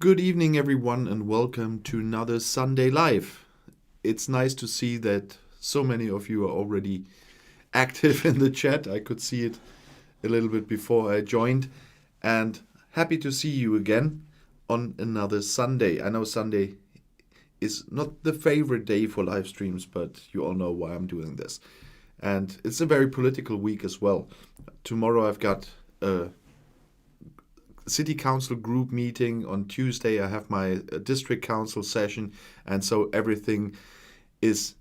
Good evening, everyone, and welcome to another Sunday Live. It's nice to see that so many of you are already active in the chat. I could see it a little bit before I joined, and happy to see you again on another Sunday. I know Sunday is not the favorite day for live streams, but you all know why I'm doing this. And it's a very political week as well. Tomorrow I've got a city council group meeting. On Tuesday I have my district council session, and so everything is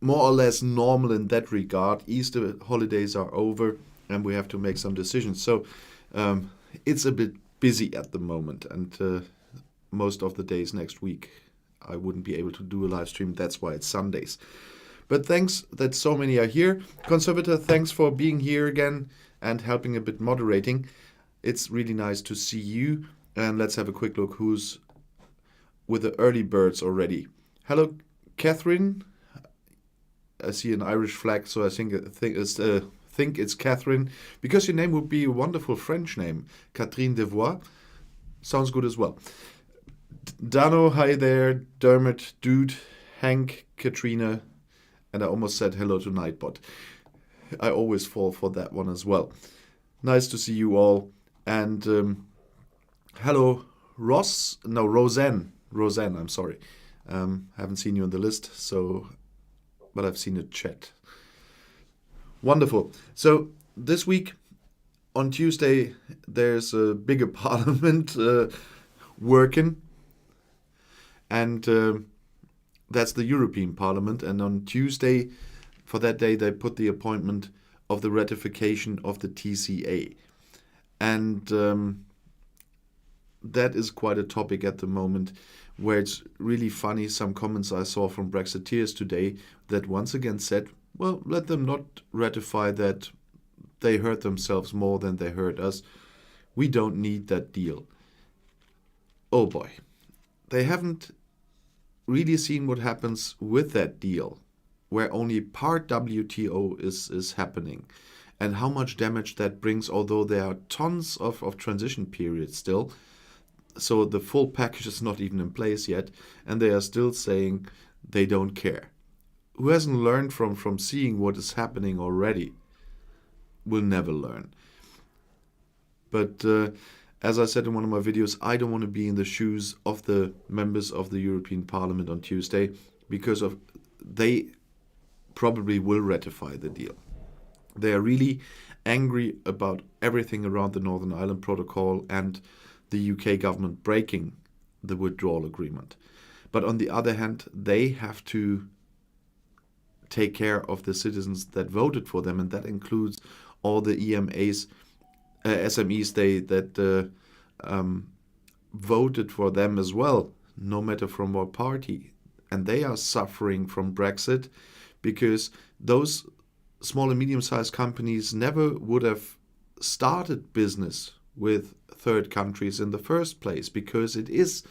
more or less normal in that regard. Easter holidays are over and we have to make some decisions. So it's a bit busy at the moment, and most of the days next week I wouldn't be able to do a live stream. That's why it's Sundays. But thanks that so many are here. Conservator, thanks for being here again and helping a bit moderating. It's really nice to see you. And let's have a quick look who's with the early birds already. Hello, Catherine. I see an Irish flag, so I think it's Catherine, because your name would be a wonderful French name. Catherine Devois. Sounds good as well. Dano, hi there. Dermot, Dude, Hank, Katrina, and I almost said hello to Nightbot. I always fall for that one as well. Nice to see you all. And hello, Roseanne, I'm sorry. Haven't seen you on the list, but I've seen a chat. Wonderful. So this week, on Tuesday, there's a bigger parliament working. And that's the European Parliament. And on Tuesday, for that day, they put the appointment of the ratification of the TCA. And that is quite a topic at the moment, where it's really funny. Some comments I saw from Brexiteers today that once again said, well, let them not ratify that. They hurt themselves more than they hurt us. We don't need that deal. Oh boy. They haven't really seen what happens with that deal, where only part WTO is happening, and how much damage that brings, although there are tons of transition periods still. So the full package is not even in place yet, and they are still saying they don't care. Who hasn't learned from seeing what is happening already will never learn. But as I said in one of my videos, I don't want to be in the shoes of the members of the European Parliament on Tuesday, because they probably will ratify the deal. They are really angry about everything around the Northern Ireland Protocol and the UK government breaking the withdrawal agreement. But on the other hand, they have to take care of the citizens that voted for them, and that includes all the SMEs that voted for them as well, no matter from what party. And they are suffering from Brexit because those small and medium-sized companies never would have started business with third countries in the first place, because it is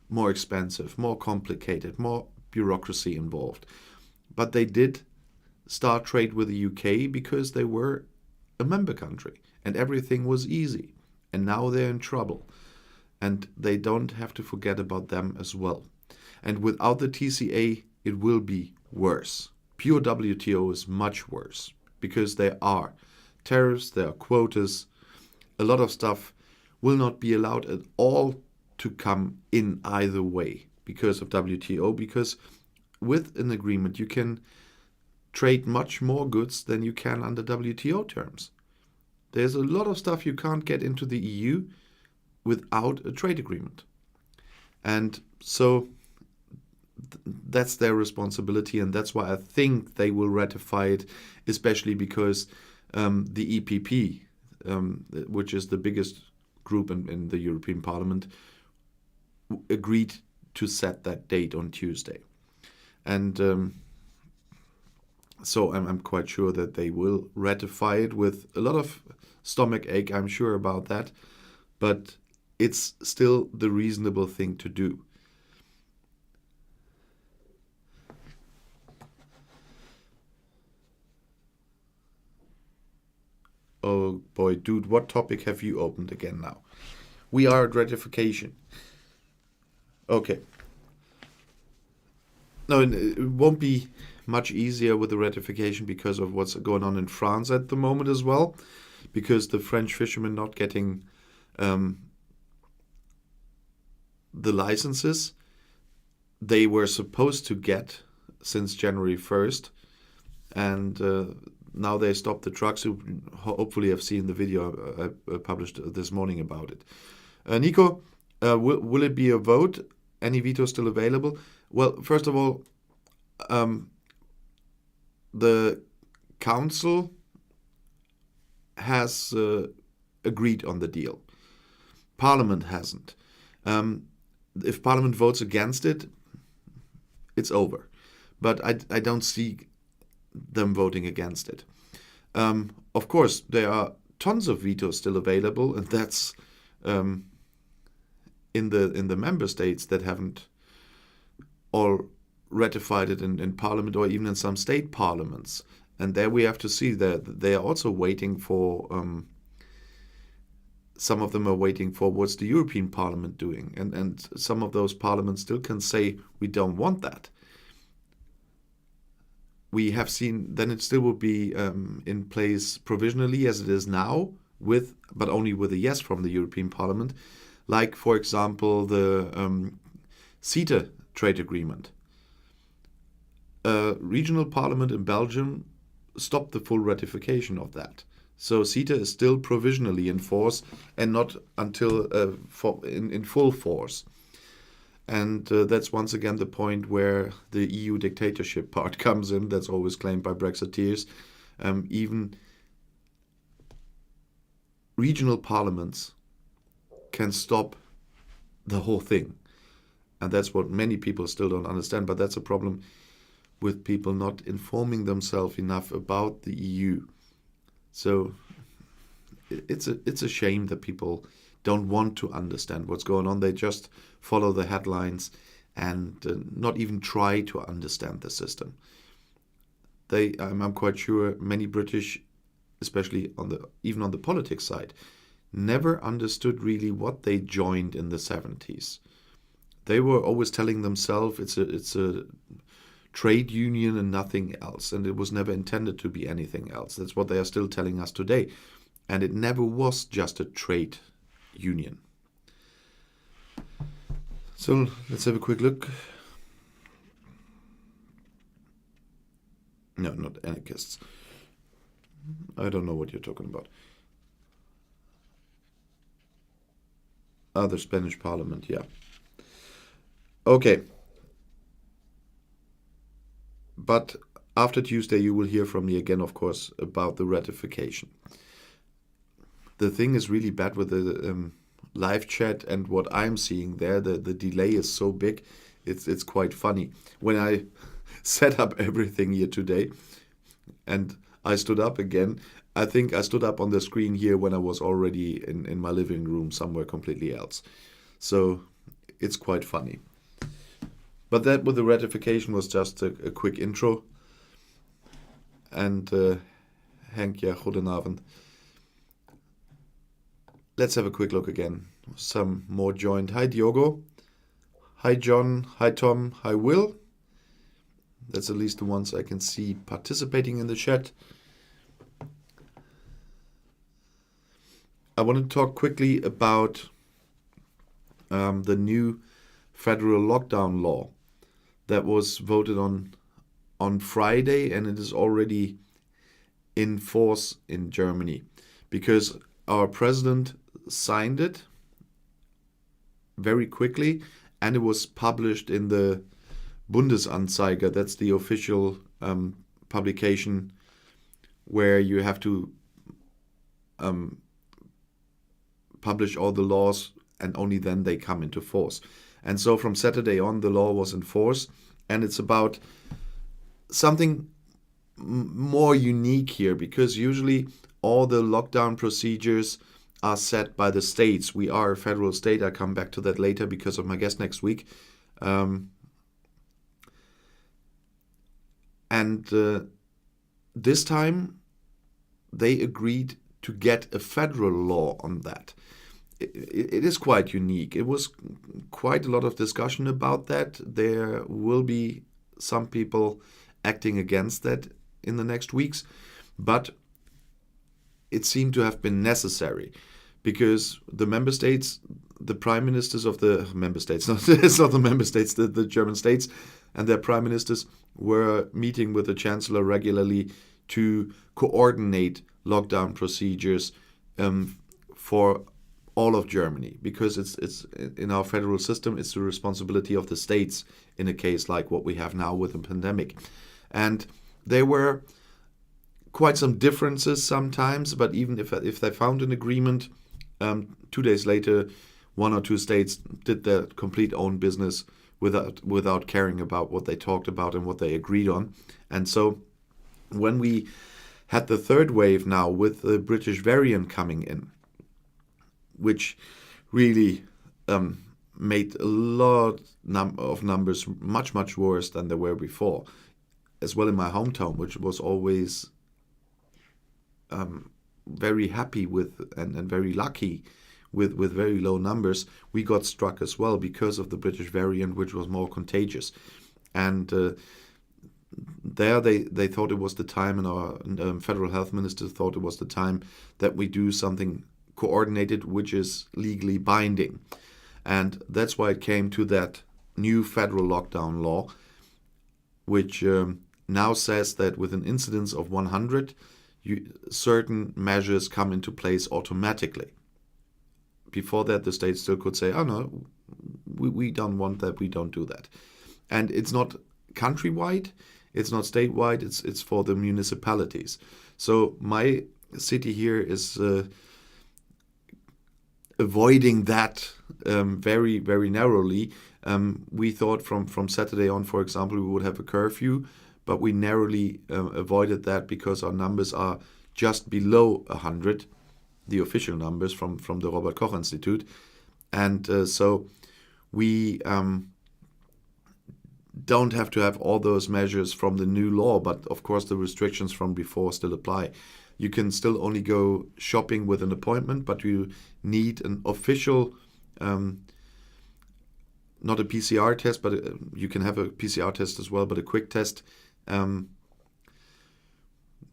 more expensive, more complicated, more bureaucracy involved. But they did start trade with the UK because they were a member country and everything was easy. And now they're in trouble. And they don't have to forget about them as well. And without the TCA, it will be worse. Pure WTO is much worse, because there are tariffs, there are quotas. A lot of stuff will not be allowed at all to come in either way because of WTO, because with an agreement you can trade much more goods than you can under WTO terms. There's a lot of stuff you can't get into the EU without a trade agreement. And so that's their responsibility, and that's why I think they will ratify it, especially because the EPP, which is the biggest group in the European Parliament, agreed to set that date on Tuesday. And so I'm quite sure that they will ratify it with a lot of stomach ache, I'm sure about that, but it's still the reasonable thing to do. Oh boy, dude, what topic have you opened again now? We are at ratification. Okay. No, it won't be much easier with the ratification because of what's going on in France at the moment as well, because the French fishermen not getting the licenses they were supposed to get since January 1st, and now they stopped the trucks. You hopefully have seen the video I published this morning about it. Nico, will it be a vote? Any veto still available? Well, first of all, the council has agreed on the deal. Parliament hasn't. If Parliament votes against it, it's over. But I don't see them voting against it. Of course, there are tons of vetoes still available, and that's in the member states that haven't all ratified it in Parliament or even in some state parliaments. And there we have to see that they are also waiting for. Some of them are waiting for what's the European Parliament doing, and some of those parliaments still can say we don't want that. We have seen then it still will be in place provisionally as it is now, but only with a yes from the European Parliament, like for example the CETA trade agreement. A regional parliament in Belgium stopped the full ratification of that. So CETA is still provisionally in force and not until in full force. And that's once again the point where the EU dictatorship part comes in. That's always claimed by Brexiteers. Even regional parliaments can stop the whole thing. And that's what many people still don't understand. But that's a problem with people not informing themselves enough about the EU. So it's a shame that people don't want to understand what's going on. They just follow the headlines and not even try to understand the system. I'm quite sure many British, especially even on the politics side, never understood really what they joined in the 70s. They were always telling themselves it's a trade union and nothing else, and it was never intended to be anything else. That's what they are still telling us today. And it never was just a trade union. So let's have a quick look. No, not anarchists. I don't know what you're talking about. The Spanish Parliament, yeah. Okay. But after Tuesday, you will hear from me again, of course, about the ratification. The thing is really bad with the live chat and what I'm seeing there. The delay is so big, it's quite funny. When I set up everything here today and I stood up again, I think I stood up on the screen here when I was already in my living room somewhere completely else. So it's quite funny. But that with the ratification was just a quick intro. And Henk, ja, goedenavond. Let's have a quick look again. Some more joined. Hi, Diogo. Hi, John. Hi, Tom. Hi, Will. That's at least the ones I can see participating in the chat. I want to talk quickly about the new federal lockdown law that was voted on Friday, and it is already in force in Germany because our president signed it very quickly, and it was published in the Bundesanzeiger. That's the official publication where you have to publish all the laws, and only then they come into force. And so from Saturday on, the law was in force, and it's about something more unique here, because usually all the lockdown procedures are set by the states. We are a federal state. I come back to that later because of my guest next week. This time they agreed to get a federal law on that. it is quite unique. It was quite a lot of discussion about that. There will be some people acting against that in the next weeks, but it seemed to have been necessary because the member states, the prime ministers of the member states, it's not the member states, the German states and their prime ministers were meeting with the chancellor regularly to coordinate lockdown procedures for all of Germany, because it's in our federal system, it's the responsibility of the states in a case like what we have now with the pandemic. And there were quite some differences sometimes, but even if they found an agreement, 2 days later, one or two states did their complete own business without caring about what they talked about and what they agreed on. And so when we had the third wave now with the British variant coming in, which really made a lot of numbers much, much worse than they were before, as well in my hometown, which was always very happy with and very lucky with very low numbers, we got struck as well because of the British variant, which was more contagious. And there they thought it was the time, and our federal health minister thought it was the time that we do something coordinated, which is legally binding. And that's why it came to that new federal lockdown law, which now says that with an incidence of 100, certain measures come into place automatically. Before that, the state still could say, oh no, we don't want that, we don't do that. And it's not countrywide, it's not statewide, it's for the municipalities. So my city here is avoiding that very, very narrowly. We thought from Saturday on, for example, we would have a curfew, but we narrowly avoided that because our numbers are just below 100, the official numbers from the Robert Koch Institute. And so we don't have to have all those measures from the new law, but of course the restrictions from before still apply. You can still only go shopping with an appointment, but you need an official, not a PCR test, but you can have a PCR test as well, but a quick test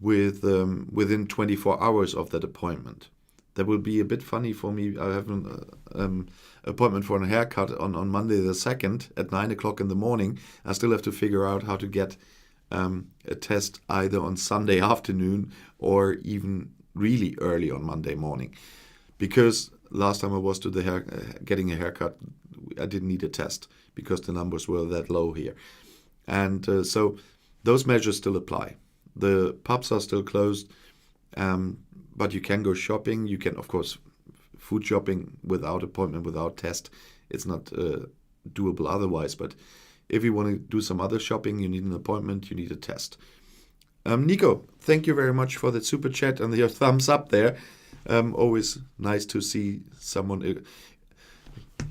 within 24 hours of that appointment. That will be a bit funny for me. I have an appointment for a haircut on Monday the 2nd at 9 o'clock in the morning. I still have to figure out how to get a test either on Sunday afternoon or even really early on Monday morning. Because last time I was to getting a haircut, I didn't need a test because the numbers were that low here. And so those measures still apply. The pubs are still closed, but you can go shopping. You can, of course, food shopping without appointment, without test. It's not doable otherwise. But if you want to do some other shopping, you need an appointment, you need a test. Nico, thank you very much for the super chat and your thumbs up there. Always nice to see someone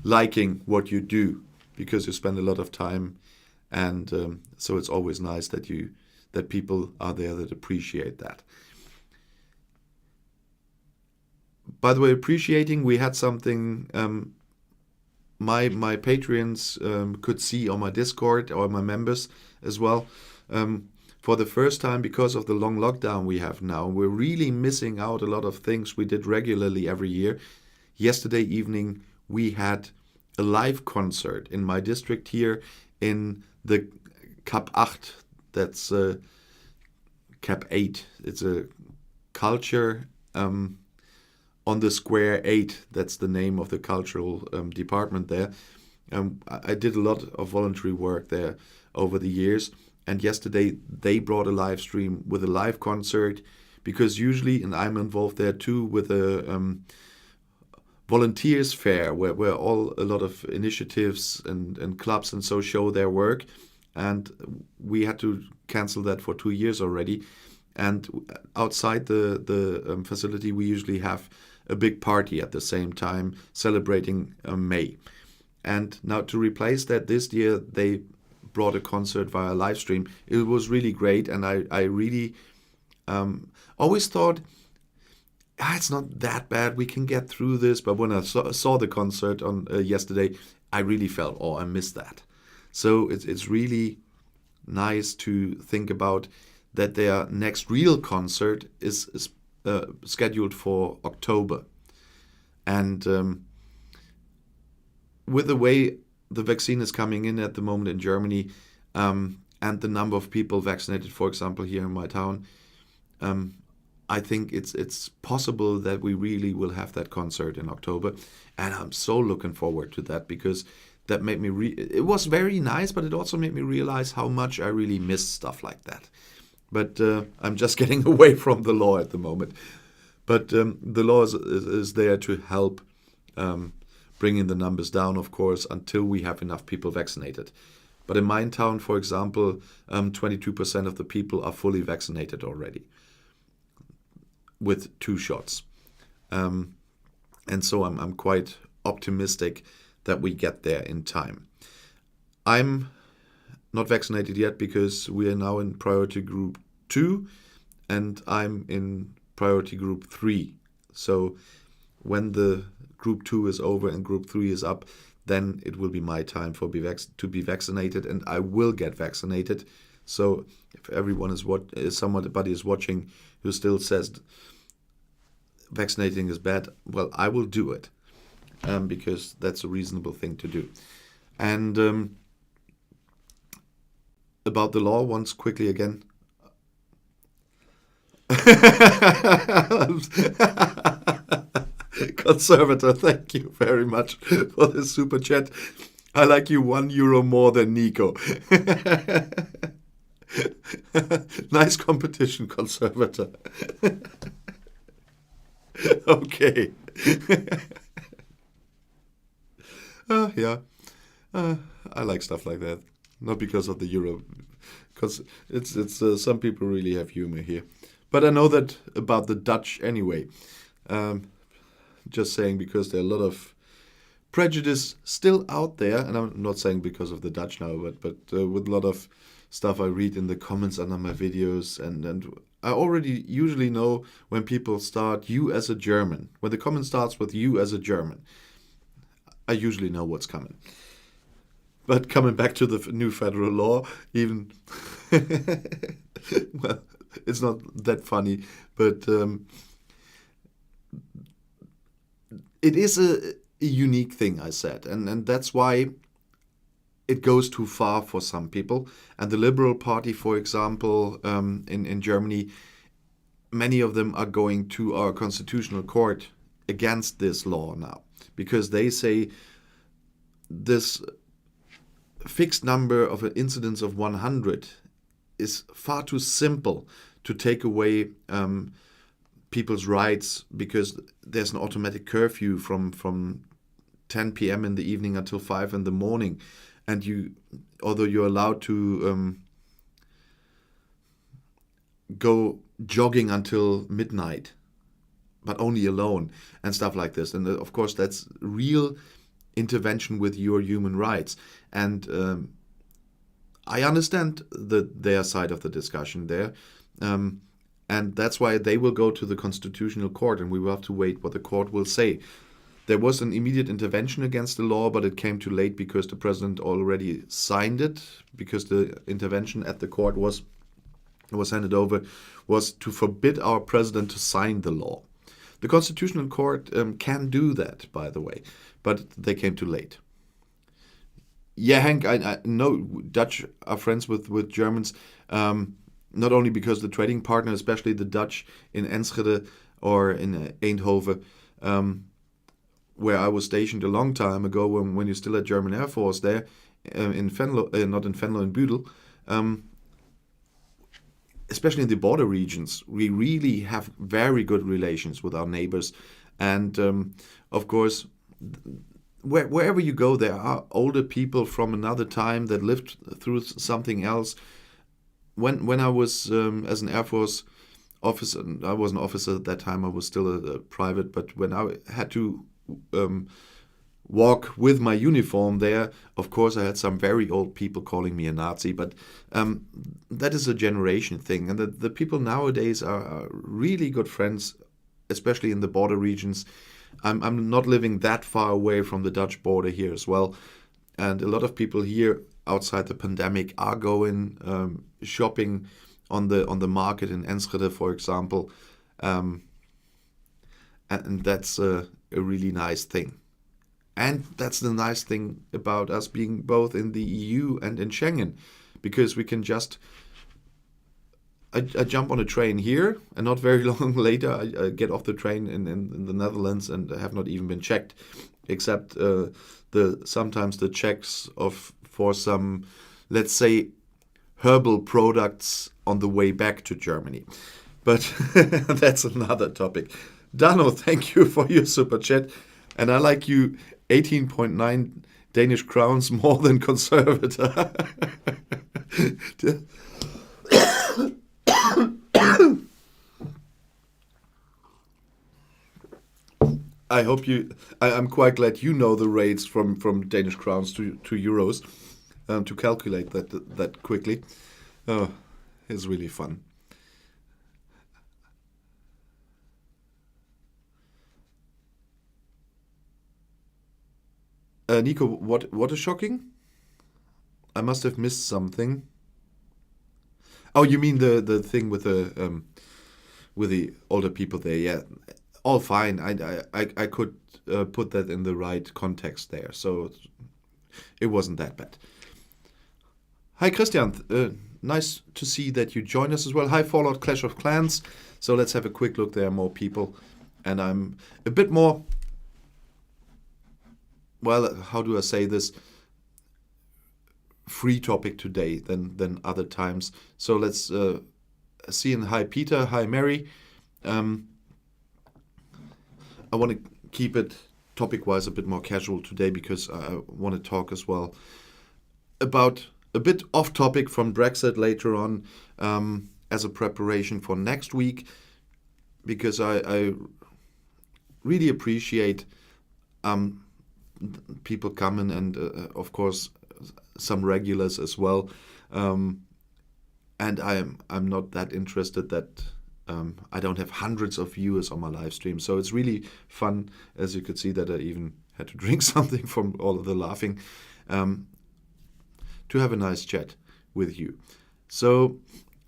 liking what you do, because you spend a lot of time, and so it's always nice that people are there that appreciate that. By the way, appreciating, we had something my Patreons could see on my Discord, or my members as well. For the first time, because of the long lockdown we have now, we're really missing out a lot of things we did regularly every year. Yesterday evening, we had a live concert in my district here in the Cap 8. That's Cap 8. It's a culture on the Square 8. That's the name of the cultural department there. I did a lot of voluntary work there over the years. And yesterday they brought a live stream with a live concert, because usually, and I'm involved there too, with a volunteers fair where a lot of initiatives and clubs and so show their work. And we had to cancel that for 2 years already. And outside the facility, we usually have a big party at the same time celebrating May. And now to replace that, this year they brought a concert via live stream. It was really great, and I really always thought it's not that bad. We can get through this. But when I saw the concert on yesterday, I really felt, oh, I missed that. So it's really nice to think about that their next real concert is scheduled for October. And with the way the vaccine is coming in at the moment in Germany, and the number of people vaccinated, for example, here in my town, I think it's possible that we really will have that concert in October. And I'm so looking forward to that, because that made me it was very nice, but it also made me realize how much I really miss stuff like that. But I'm just getting away from the law at the moment. But the law is there to help bringing the numbers down, of course, until we have enough people vaccinated. But in my town, for example, 22% of the people are fully vaccinated already with 2 shots. And so I'm quite optimistic that we get there in time. I'm not vaccinated yet because we are now in priority group 2 and I'm in priority group 3. So when the group 2 is over and group 3 is up, then it will be my time to be vaccinated, and I will get vaccinated. So if everyone somebody is watching who still says vaccinating is bad, well, I will do it because that's a reasonable thing to do. And about the law, once quickly again. Conservator, thank you very much for the super chat. I like you €1 more than Nico. Nice competition, Conservator. Okay. Yeah. I like stuff like that. Not because of the euro, because it's some people really have humor here. But I know that about the Dutch anyway. Just saying, because there are a lot of prejudice still out there, and I'm not saying because of the Dutch now, but with a lot of stuff I read in the comments under my videos, and I already usually know when people start "you as a German." When the comment starts with "you as a German," I usually know what's coming. But coming back to the new federal law, even well, it's not that funny, but it is a unique thing, I said, and that's why it goes too far for some people. And the Liberal Party, for example, in Germany, many of them are going to our constitutional court against this law now, because they say this fixed number of an incidence of 100 is far too simple to take away people's rights, because there's an automatic curfew from 10 p.m. in the evening until 5 in the morning. And although you're allowed to go jogging until midnight, but only alone and stuff like this. And of course, that's real intervention with your human rights. And I understand their side of the discussion there. And that's why they will go to the Constitutional Court, and we will have to wait what the court will say. There was an immediate intervention against the law, but it came too late because the president already signed it, because the intervention at the court was handed over, was to forbid our president to sign the law. The Constitutional Court can do that, by the way, but they came too late. Yeah, Hank, I know Dutch are friends with Germans, not only because the trading partner, especially the Dutch in Enschede or in Eindhoven, where I was stationed a long time ago when you still had German Air Force there, in Venlo, not in Venlo, in Budel, especially in the border regions, we really have very good relations with our neighbors. And of course, wherever you go, there are older people from another time that lived through something else. When I was as an Air Force officer, I was an officer at that time, I was still a private, but when I had to walk with my uniform there, of course I had some very old people calling me a Nazi, but that is a generation thing. And the people nowadays are really good friends especially in the border regions. I'm not living that far away from the Dutch border here as well. And a lot of people here outside the pandemic are going shopping on the market in Enschede, for example. And that's a really nice thing. And that's the nice thing about us being both in the EU and in Schengen, because we can just... I jump on a train here, and not very long later I get off the train in the Netherlands and have not even been checked, except sometimes the checks for some, let's say, herbal products on the way back to Germany. But that's another topic. Dano, thank you for your super chat. And I like you 18.9 Danish crowns more than conservator. I hope I'm quite glad you know the rates from Danish crowns to euros to calculate that quickly. Oh, it's really fun. Nico, what is shocking? I must have missed something. Oh, you mean the thing with the older people there? Yeah, all fine. I could put that in the right context there, so it wasn't that bad. Hi, Christian. Nice to see that you join us as well. Hi, Fallout Clash of Clans. So let's have a quick look. There are more people, and I'm a bit more. Well, how do I say this? Free topic today than other times. So let's see. And hi, Peter. Hi, Mary. I want to keep it topic-wise a bit more casual today because I want to talk as well about a bit off-topic from Brexit later on as a preparation for next week, because I really appreciate people coming and, of course, some regulars as well. And I'm not that interested that I don't have hundreds of viewers on my live stream. So it's really fun, as you could see, that I even had to drink something from all of the laughing, to have a nice chat with you. So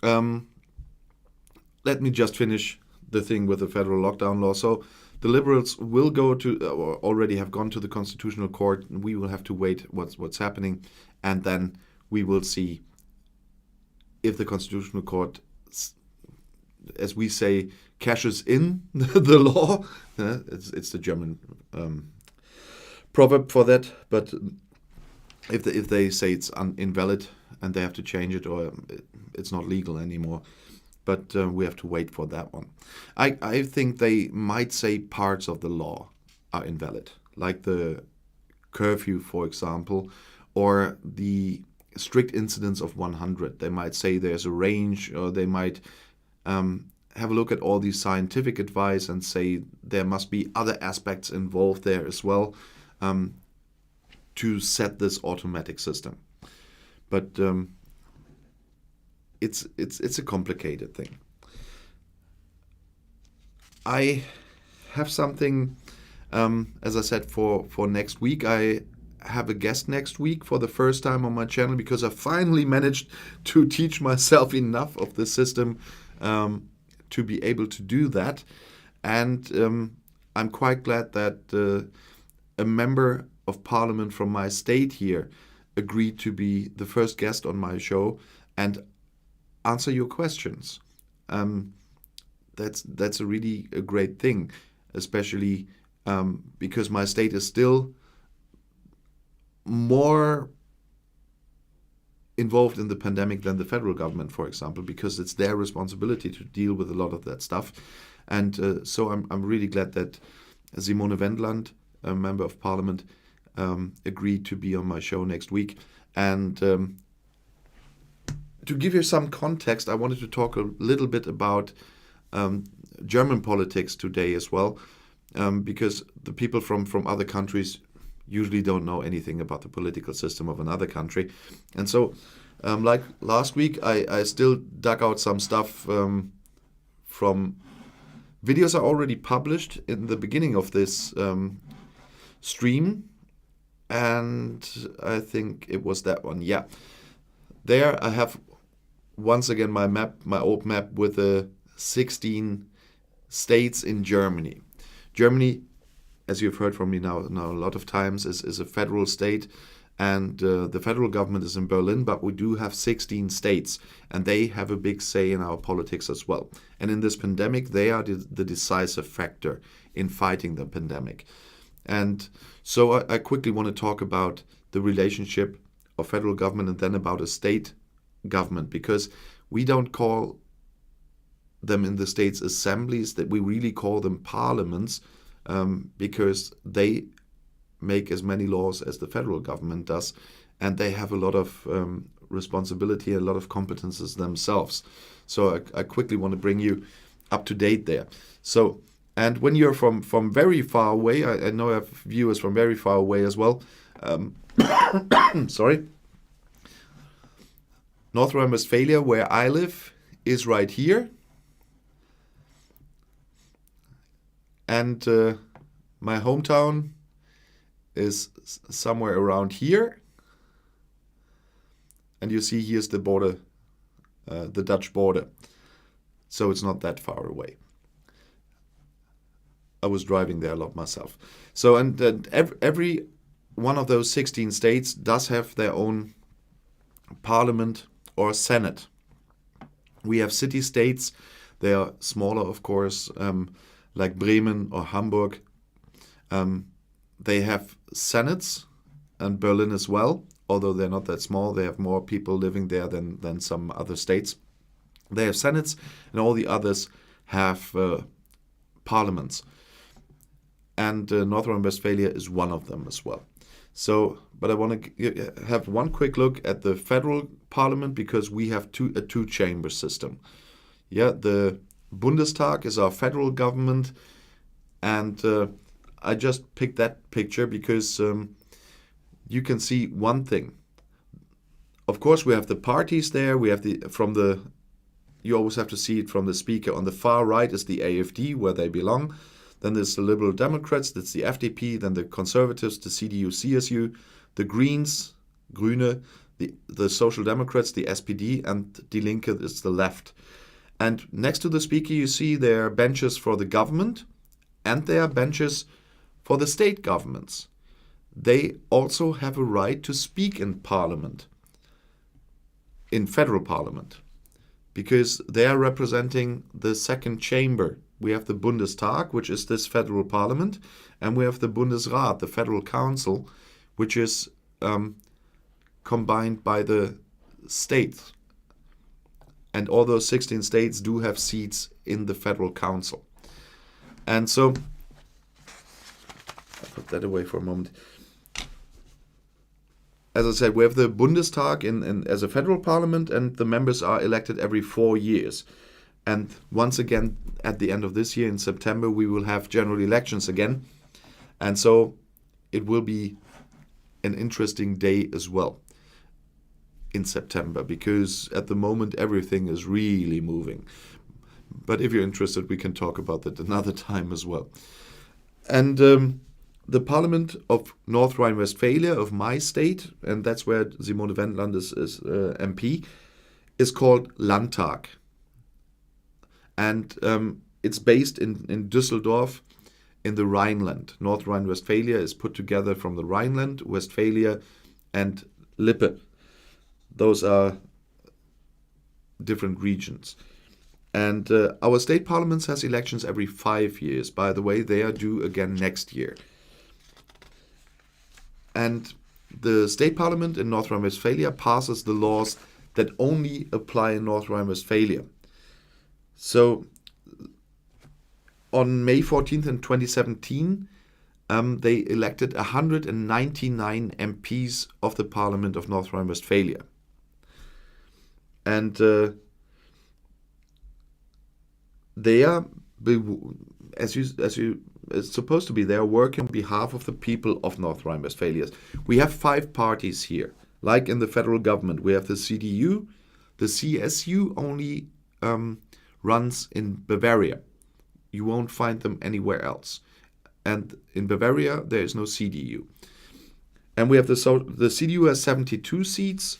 let me just finish the thing with the federal lockdown law. So the Liberals will go to, or already have gone to the Constitutional Court. We will have to wait what's happening, and then we will see if the Constitutional Court, as we say, cashes in the law. It's the German proverb for that. But if they say it's invalid and they have to change it, or it's not legal anymore. But we have to wait for that one. I think they might say parts of the law are invalid, like the curfew, for example, or the strict incidence of 100. They might say there's a range, or they might have a look at all the scientific advice and say there must be other aspects involved there as well to set this automatic system. But it's a complicated thing. I have something, as I said, for next week. I have a guest next week for the first time on my channel, because I finally managed to teach myself enough of the system to be able to do that. And I'm quite glad that a member of parliament from my state here agreed to be the first guest on my show and answer your questions. That's a really a great thing, especially because my state is still more involved in the pandemic than the federal government, for example, because it's their responsibility to deal with a lot of that stuff. And so I'm really glad that Simone Wendland, a member of parliament, agreed to be on my show next week. And to give you some context, I wanted to talk a little bit about German politics today as well, because the people from other countries usually don't know anything about the political system of another country. And so, like last week, I still dug out some stuff from Videos are already published in the beginning of this stream, and I think it was that one. Yeah, there I have once again my map, my old map with the 16 states in Germany. Germany, as you've heard from me now a lot of times, is a federal state, and the federal government is in Berlin, but we do have 16 states, and they have a big say in our politics as well. And in this pandemic, they are the decisive factor in fighting the pandemic. And so I quickly want to talk about the relationship of federal government and then about a state government, because we don't call them in the states assemblies, that we really call them parliaments, because they make as many laws as the federal government does, and they have a lot of responsibility, a lot of competences themselves. So I quickly want to bring you up to date there. So, and when you're from very far away, I know I have viewers from very far away as well. Sorry. North Rhine-Westphalia, where I live, is right here. And my hometown is somewhere around here. And you see here's the border, the Dutch border. So it's not that far away. I was driving there a lot myself. So, and every one of those 16 states does have their own parliament or senate. We have city-states. They are smaller, of course, like Bremen or Hamburg. They have senates, and Berlin as well. Although they're not that small, they have more people living there than some other states. They have senates, and all the others have parliaments. And North Rhine-Westphalia is one of them as well. So, but I want to have one quick look at the federal parliament, because we have a two-chamber system. Yeah, the Bundestag is our federal government, and I just picked that picture because you can see one thing. Of course, we have the parties there. We have you always have to see it from the speaker. On the far right is the AfD, where they belong. Then there's the Liberal Democrats, that's the FDP, then the Conservatives, the CDU, CSU, the Greens, Grüne, the Social Democrats, the SPD, and Die Linke is the left. And next to the speaker, you see there are benches for the government, and there are benches for the state governments. They also have a right to speak in parliament, in federal parliament, because they are representing the second chamber. We have the Bundestag, which is this federal parliament, and we have the Bundesrat, the federal council, which is combined by the states. And all those 16 states do have seats in the federal council. And so, I'll put that away for a moment. As I said, we have the Bundestag as a federal parliament, and the members are elected every 4 years. And once again, at the end of this year, in September, we will have general elections again. And so it will be an interesting day as well in September, because at the moment, everything is really moving. But if you're interested, we can talk about that another time as well. And the Parliament of North Rhine-Westphalia, of my state, and that's where Simone Wendland is MP, is called Landtag. And it's based in Düsseldorf in the Rhineland. North Rhine-Westphalia is put together from the Rhineland, Westphalia, and Lippe. Those are different regions. And our state parliament has elections every 5 years. By the way, they are due again next year. And the state parliament in North Rhine-Westphalia passes the laws that only apply in North Rhine-Westphalia. So on May 14th in 2017, they elected 199 MPs of the Parliament of North Rhine-Westphalia. And they are, as it's supposed to be, they are working on behalf of the people of North Rhine-Westphalia. We have 5 parties here, like in the federal government. We have the CDU, the CSU only runs in Bavaria. You won't find them anywhere else. And in Bavaria, there is no CDU. And we have the CDU has 72 seats,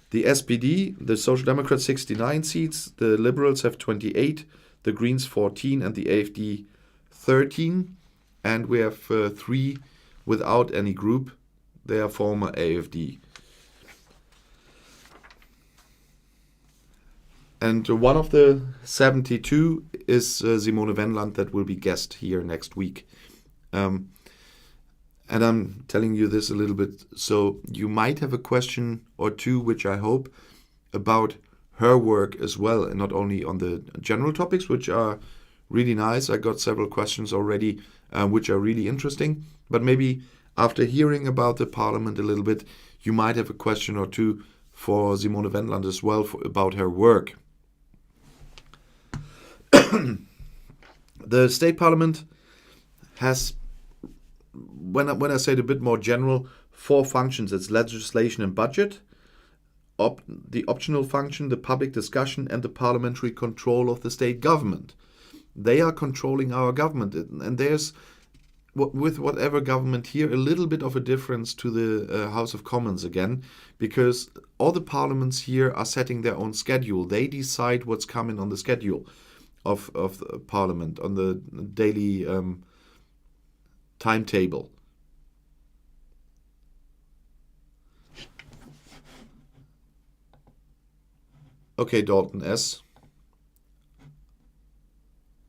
the SPD, the Social Democrats, 69 seats, the Liberals have 28, the Greens 14, and the AfD 13. And we have 3 without any group. They are former AfD. And one of the 72 is Simone Wendland, that will be guest here next week. And I'm telling you this a little bit, so you might have a question or two, which I hope, about her work as well, and not only on the general topics, which are really nice. I got several questions already, which are really interesting. But maybe after hearing about the parliament a little bit, you might have a question or two for Simone Wendland as well about her work. The state parliament has, when I say it a bit more general, 4 functions. It's legislation and budget, the optional function, the public discussion, and the parliamentary control of the state government. They are controlling our government, and there's, with whatever government here, a little bit of a difference to the House of Commons again, because all the parliaments here are setting their own schedule. They decide what's coming on the schedule of the parliament, on the daily timetable. Okay, Dalton S.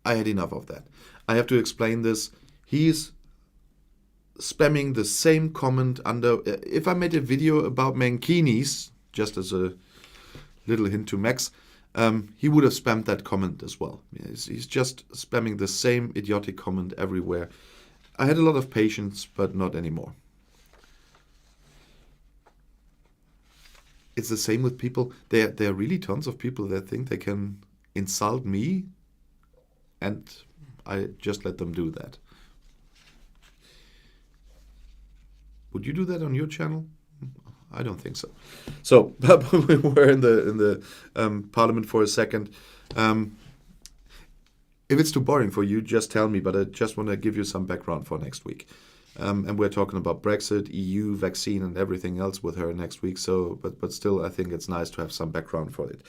I had enough of that. I have to explain this. He's spamming the same comment under... If I made a video about mankinis, just as a little hint to Max, he would have spammed that comment as well. He's just spamming the same idiotic comment everywhere. I had a lot of patience, but not anymore. It's the same with people. There are really tons of people that think they can insult me, and I just let them do that. Would you do that on your channel? I don't think so. So we were in the parliament for a second. If it's too boring for you, just tell me. But I just want to give you some background for next week. And we're talking about Brexit, EU, vaccine, and everything else with her next week. So, but still, I think it's nice to have some background for it.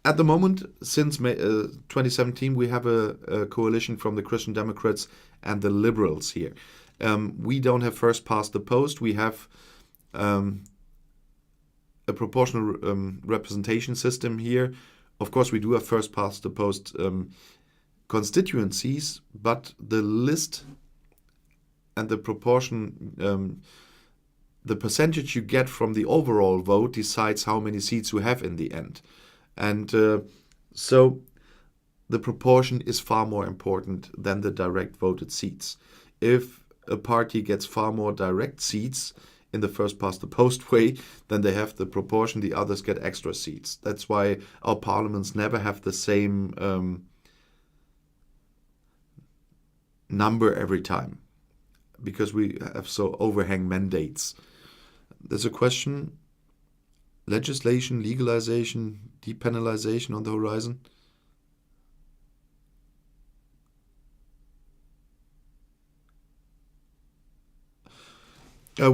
At the moment, since May, 2017, we have a coalition from the Christian Democrats and the Liberals here. We don't have first past the post. We have a proportional representation system here. Of course, we do have first past the post constituencies, but the list and the proportion, the percentage you get from the overall vote decides how many seats you have in the end. And so the proportion is far more important than the direct voted seats. If a party gets far more direct seats in the first past the post way, then they have the proportion, the others get extra seats. That's why our parliaments never have the same number every time, because we have so overhang mandates. There's a question: legislation, legalization, depenalization on the horizon? I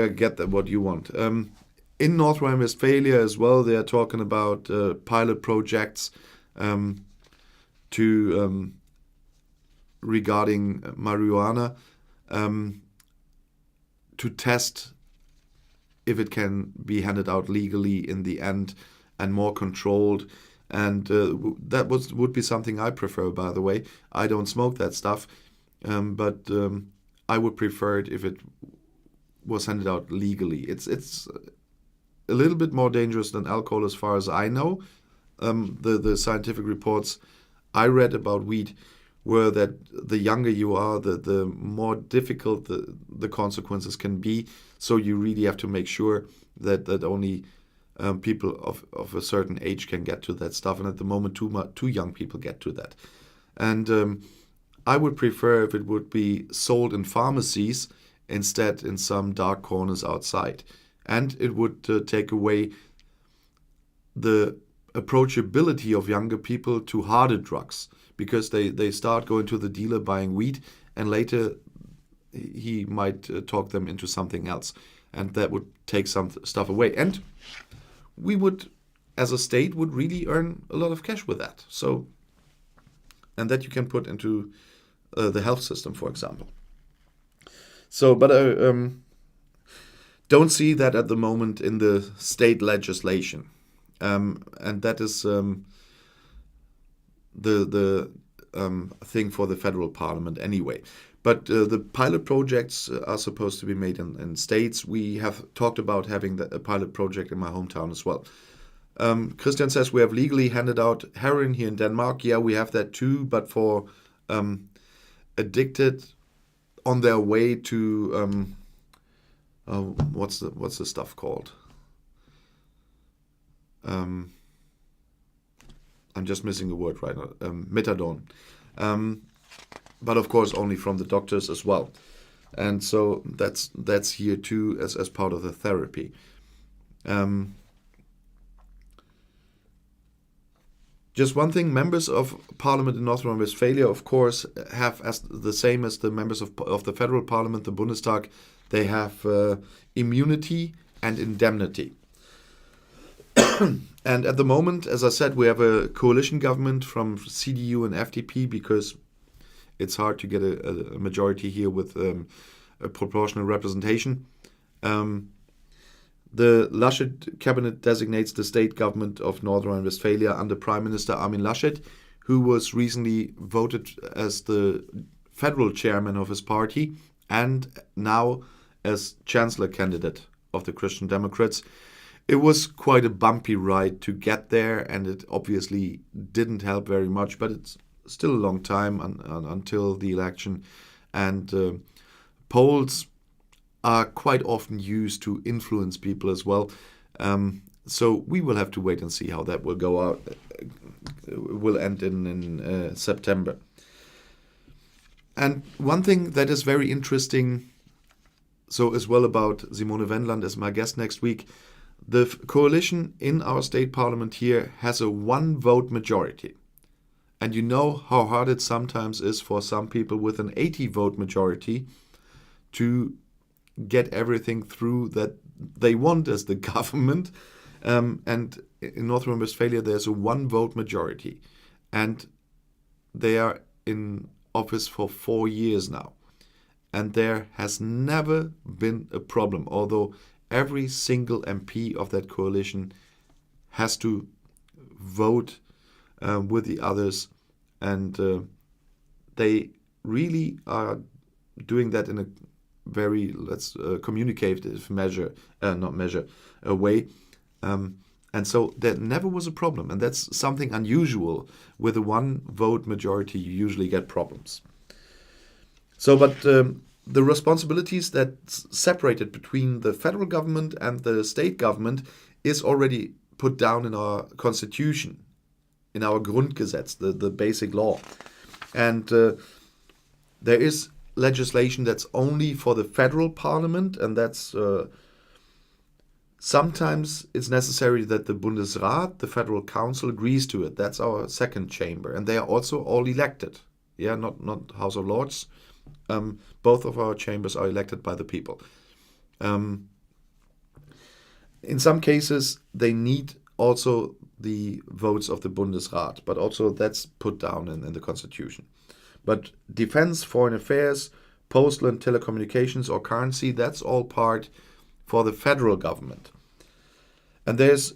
get that, what you want. In North Rhine-Westphalia as well, they are talking about pilot projects regarding marijuana to test if it can be handed out legally in the end and more controlled. And that would be something I prefer, by the way. I don't smoke that stuff, but I would prefer it if it was handed out legally. It's a little bit more dangerous than alcohol as far as I know. The scientific reports I read about weed were that the younger you are, the more difficult the consequences can be. So you really have to make sure that only people of a certain age can get to that stuff. And at the moment, too young people get to that. And I would prefer if it would be sold in pharmacies instead in some dark corners outside. And it would take away the approachability of younger people to harder drugs, because they start going to the dealer buying wheat, and later he might talk them into something else, and that would take some stuff away. And we would, as a state, would really earn a lot of cash with that. So, and that you can put into the health system, for example. So, but I don't see that at the moment in the state legislation, and that is the thing for the federal parliament anyway. But the pilot projects are supposed to be made in states. We have talked about having a pilot project in my hometown as well. Christian says we have legally handed out heroin here in Denmark. Yeah, we have that too, but for addicted on their way to what's the stuff called? I'm just missing the word right now. Methadone. But of course only from the doctors as well. And so that's here too as part of the therapy. Just one thing, members of Parliament in North Rhine-Westphalia, of course, have as the same as the members of the federal parliament, the Bundestag, they have immunity and indemnity. And at the moment, as I said, we have a coalition government from CDU and FDP because it's hard to get a majority here with a proportional representation. The Laschet cabinet designates the state government of North Rhine-Westphalia under Prime Minister Armin Laschet, who was recently voted as the federal chairman of his party and now as chancellor candidate of the Christian Democrats. It was quite a bumpy ride to get there, and it obviously didn't help very much, but it's still a long time until the election. And polls are quite often used to influence people as well. So we will have to wait and see how that will go out. Will end in September. And one thing that is very interesting, so as well about Simone Wendland as my guest next week, the coalition in our state parliament here has a one-vote majority. And you know how hard it sometimes is for some people with an 80-vote majority to get everything through that they want as the government. And in North Rhine-Westphalia, there's a one-vote majority. And they are in office for 4 years now. And there has never been a problem, although every single MP of that coalition has to vote with the others, and they really are doing that in a very communicative way, and so there never was a problem, and that's something unusual. With a one-vote majority, you usually get problems. So, but the responsibilities that's separated between the federal government and the state government is already put down in our constitution, in our Grundgesetz, the basic law. And there is legislation that's only for the federal parliament, and that's sometimes it's necessary that the Bundesrat, the federal council, agrees to it. That's our second chamber, and they are also all elected. Yeah, not House of Lords. Both of our chambers are elected by the people. In some cases, they need also the votes of the Bundesrat, but also that's put down in the constitution. But defense, foreign affairs, postal and telecommunications or currency, that's all part for the federal government. And there's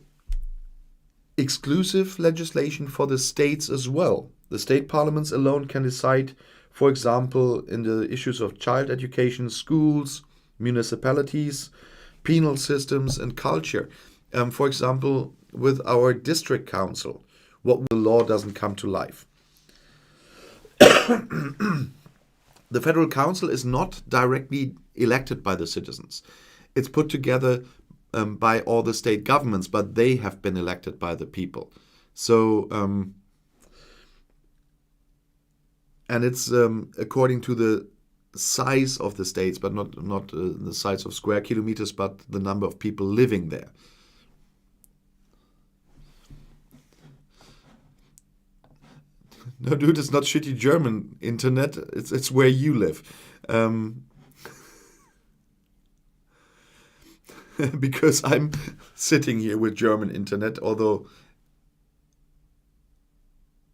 exclusive legislation for the states as well. The state parliaments alone can decide, for example, in the issues of child education, schools, municipalities, penal systems, and culture. For example, with our district council, what the law doesn't come to life. The federal council is not directly elected by the citizens. It's put together by all the state governments, but they have been elected by the people. So, and it's according to the size of the states, but not the size of square kilometers, but the number of people living there. No, dude, it's not shitty German internet. It's where you live. Because I'm sitting here with German internet, although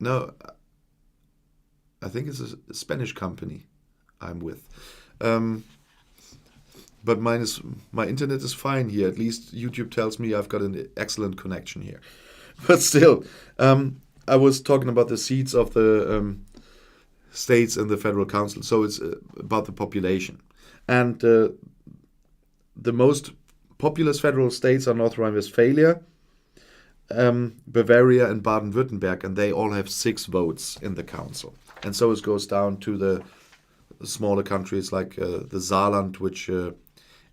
no, I think it's a Spanish company I'm with. But my internet is fine here. At least YouTube tells me I've got an excellent connection here. But still, I was talking about the seats of the states in the federal council. So it's about the population. And the most populous federal states are North Rhine-Westphalia, Bavaria, and Baden-Württemberg, and they all have 6 votes in the council. And so it goes down to the smaller countries like the Saarland, which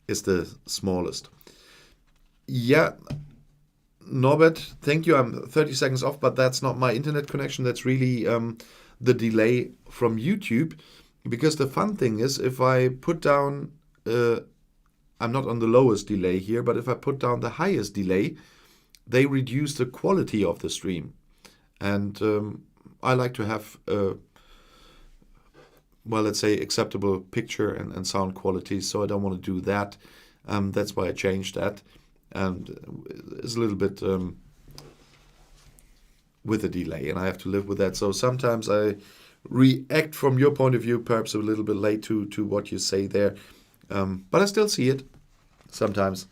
is the smallest. Yeah, Norbert, thank you. I'm 30 seconds off, but that's not my internet connection. That's really the delay from YouTube. Because the fun thing is, if I put down, I'm not on the lowest delay here, but if I put down the highest delay, they reduce the quality of the stream. And I like to have, let's say, acceptable picture and sound quality, so I don't want to do that. That's why I changed that. And it's a little bit with a delay, and I have to live with that. So sometimes I react from your point of view, perhaps a little bit late to what you say there. But I still see it sometimes.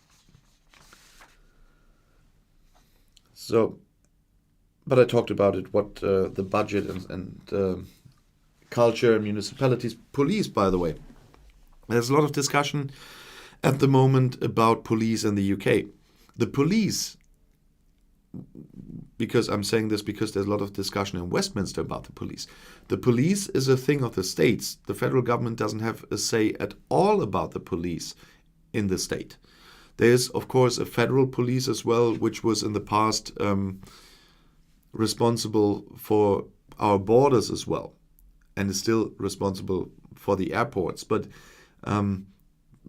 So, but I talked about it, what the budget and culture, municipalities, police, by the way. There's a lot of discussion at the moment about police in the UK. The police, because I'm saying this because there's a lot of discussion in Westminster about the police. The police is a thing of the states. The federal government doesn't have a say at all about the police in the state. There's, of course, a federal police as well, which was in the past responsible for our borders as well, and is still responsible for the airports. But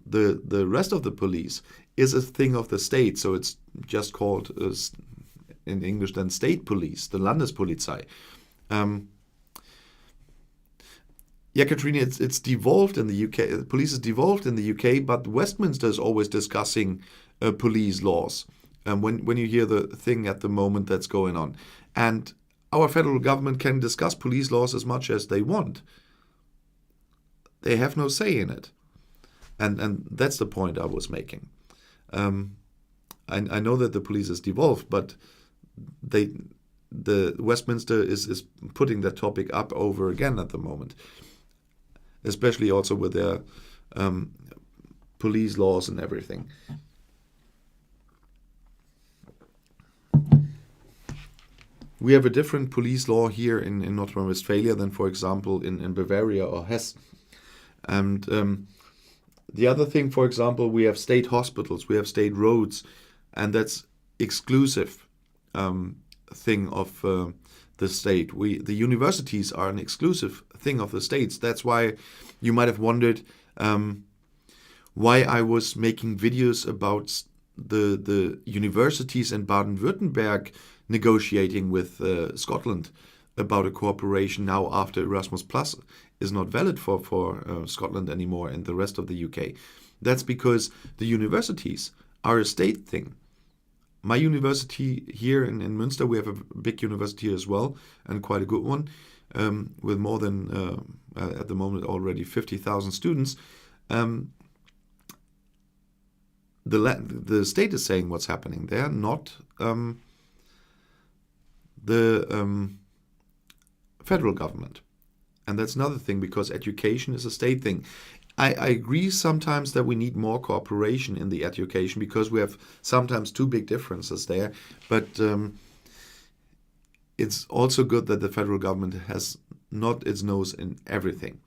the rest of the police is a thing of the state, so it's just called, in English, then state police, the Landespolizei. Yeah, Katrina, it's devolved in the UK. Police is devolved in the UK, but Westminster is always discussing police laws. When you hear the thing at the moment that's going on, and our federal government can discuss police laws as much as they want. They have no say in it, and that's the point I was making. I know that the police is devolved, but the Westminster is putting that topic up over again at the moment, especially also with their police laws and everything. We have a different police law here in North Rhine-Westphalia than, for example, in Bavaria or Hesse. And the other thing, for example, we have state hospitals, we have state roads, and that's exclusive thing of the state. The universities are an exclusive thing of the states. That's why you might have wondered why I was making videos about the universities in Baden-Württemberg negotiating with Scotland about a cooperation now after Erasmus Plus is not valid for Scotland anymore and the rest of the UK. That's because the universities are a state thing. My university here in Münster, we have a big university as well, and quite a good one, with more than, at the moment, already 50,000 students. The state is saying what's happening there, not the federal government. And that's another thing, because education is a state thing. I agree sometimes that we need more cooperation in the education, because we have sometimes too big differences there. But it's also good that the federal government has not its nose in everything.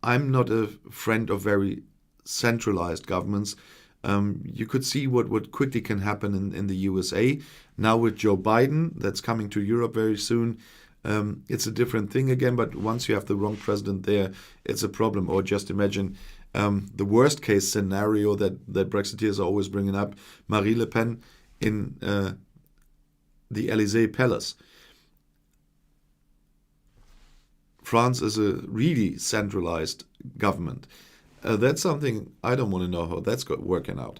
I'm not a friend of very centralized governments. You could see what quickly can happen in the USA. Now with Joe Biden, that's coming to Europe very soon, it's a different thing again. But once you have the wrong president there, it's a problem. Or just imagine the worst case scenario that Brexiteers are always bringing up, Marine Le Pen in the Élysée Palace. France is a really centralized government. That's something I don't want to know how that's working out.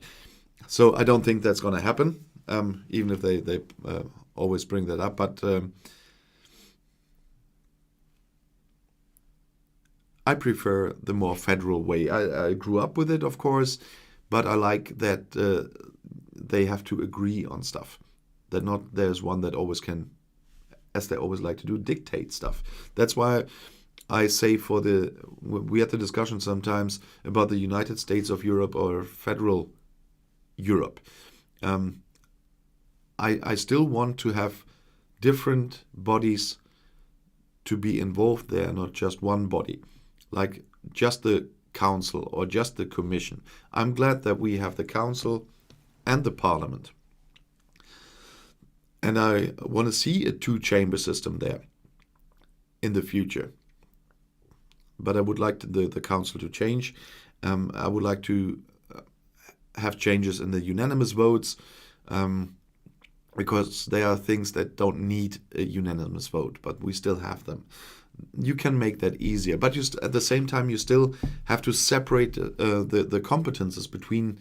So I don't think that's going to happen, even if they always bring that up. But I prefer the more federal way. I grew up with it, of course, but I like that they have to agree on stuff. That not there's one that always can, as they always like to do, dictate stuff. That's why I say we had the discussion sometimes about the United States of Europe or federal Europe. I still want to have different bodies to be involved there, not just one body, like just the council or just the commission. I'm glad that we have the council and the parliament. And I want to see a two-chamber system there in the future. But I would like the council to change. I would like to have changes in the unanimous votes, because there are things that don't need a unanimous vote, but we still have them. You can make that easier, but at the same time you still have to separate the competences between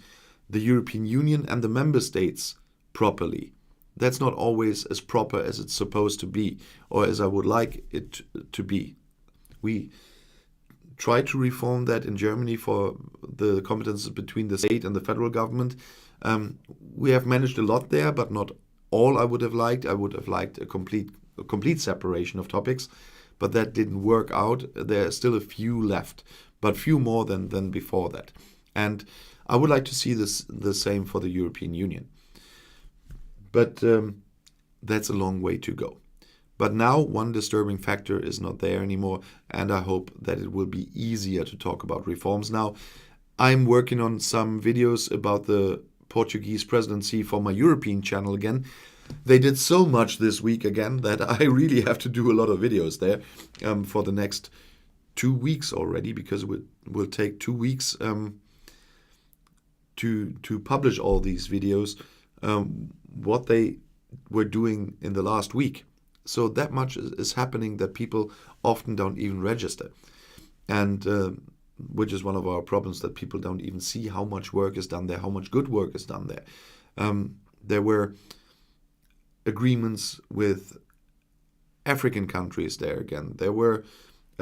the European Union and the member states properly. That's not always as proper as it's supposed to be, or as I would like it to be. We try to reform that in Germany for the competences between the state and the federal government. We have managed a lot there, but not all I would have liked. I would have liked a complete separation of topics, but that didn't work out. There are still a few left, but few more than before that. And I would like to see the same for the European Union. But that's a long way to go. But now one disturbing factor is not there anymore, and I hope that it will be easier to talk about reforms now. I'm working on some videos about the Portuguese presidency for my European channel again. They did so much this week again that I really have to do a lot of videos there for the next 2 weeks already, because it will take 2 weeks to publish all these videos, what they were doing in the last week. So that much is happening that people often don't even register. And which is one of our problems, that people don't even see how much work is done there, how much good work is done there. There were agreements with African countries there again. There were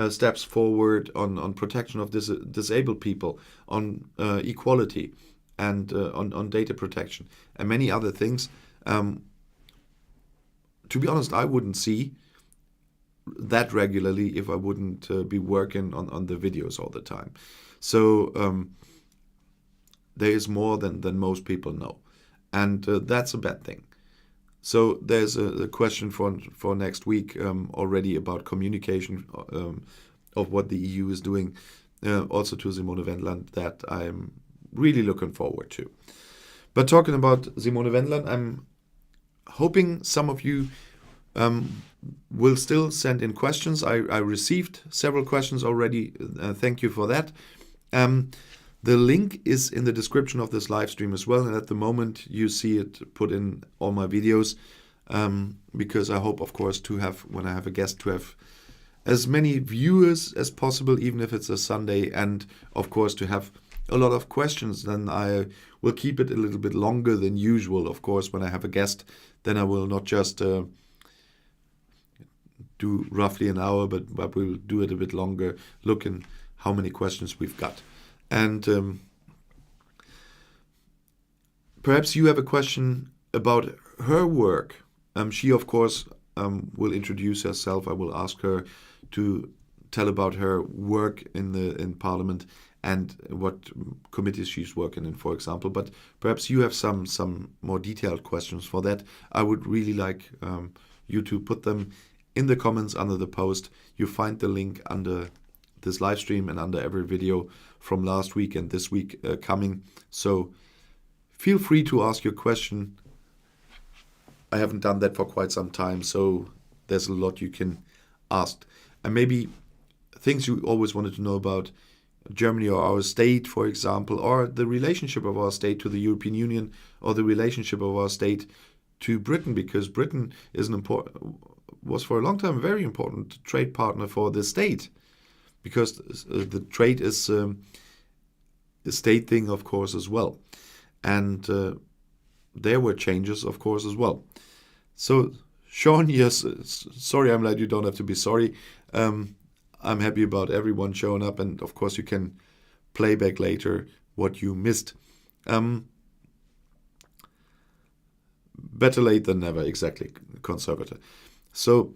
steps forward on protection of disabled people, on equality, and on data protection, and many other things. To be honest, I wouldn't see that regularly if I wouldn't be working on the videos all the time. So there is more than most people know, and that's a bad thing. So there's a question for next week already about communication of what the EU is doing, also to Simone Wendland, that I'm really looking forward to. But talking about Simone Wendland, I'm hoping some of you will still send in questions. I received several questions already. Thank you for that. The link is in the description of this live stream as well. And at the moment you see it put in all my videos, because I hope, of course, to have, when I have a guest, to have as many viewers as possible, even if it's a Sunday, and of course to have a lot of questions. Then I will keep it a little bit longer than usual. Of course, when I have a guest, then I will not just do roughly an hour, but we'll do it a bit longer, looking how many questions we've got. And perhaps you have a question about her work. She, of course, will introduce herself. I will ask her to tell about her work in Parliament and what committees she's working in, for example. But perhaps you have some more detailed questions for that. I would really like you to put them in the comments under the post. You find the link under this live stream and under every video from last week and this week coming. So feel free to ask your question. I haven't done that for quite some time, so there's a lot you can ask. And maybe things you always wanted to know about Germany or our state, for example, or the relationship of our state to the European Union, or the relationship of our state to Britain, because Britain is an was for a long time a very important trade partner for the state, because the trade is a state thing, of course, as well. And there were changes, of course, as well. So, Sean, yes, sorry, I'm glad you don't have to be sorry. I'm happy about everyone showing up, and of course you can play back later what you missed. Better late than never, exactly, conservator. So,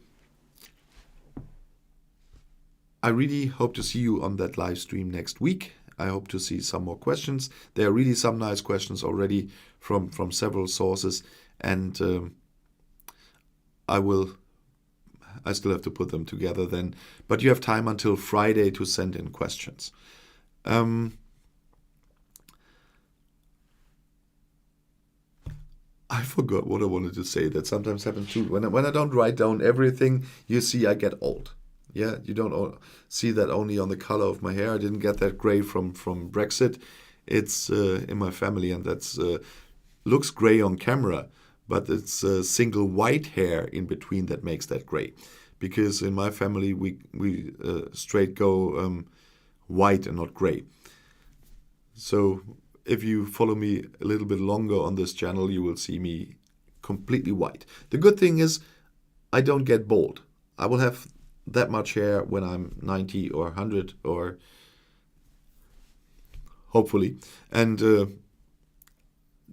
I really hope to see you on that live stream next week. I hope to see some more questions. There are really some nice questions already from several sources, and I still have to put them together then. But you have time until Friday to send in questions. I forgot what I wanted to say. That sometimes happens too. When I don't write down everything, you see I get old. Yeah, you don't see that only on the color of my hair. I didn't get that gray from Brexit. It's in my family, and that's looks gray on camera, but it's single white hair in between that makes that gray. Because in my family, we straight go white and not gray. So if you follow me a little bit longer on this channel, you will see me completely white. The good thing is I don't get bald. I will have that much hair when I'm 90 or 100, or hopefully, and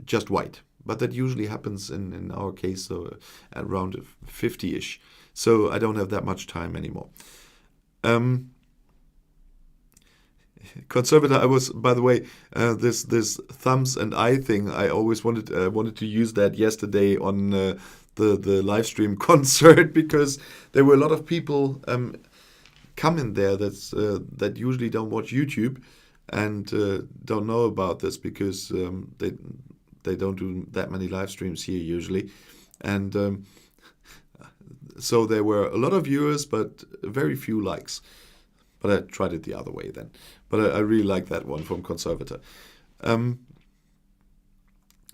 just white. But that usually happens in our case around 50-ish. So I don't have that much time anymore. Conservator, I was, by the way, this thumbs and eye thing, I always wanted to use that yesterday on the live stream concert, because there were a lot of people coming there that usually don't watch YouTube and don't know about this, because they don't do that many live streams here usually. And so there were a lot of viewers, but very few likes. But I tried it the other way then. But I really like that one from Conservator.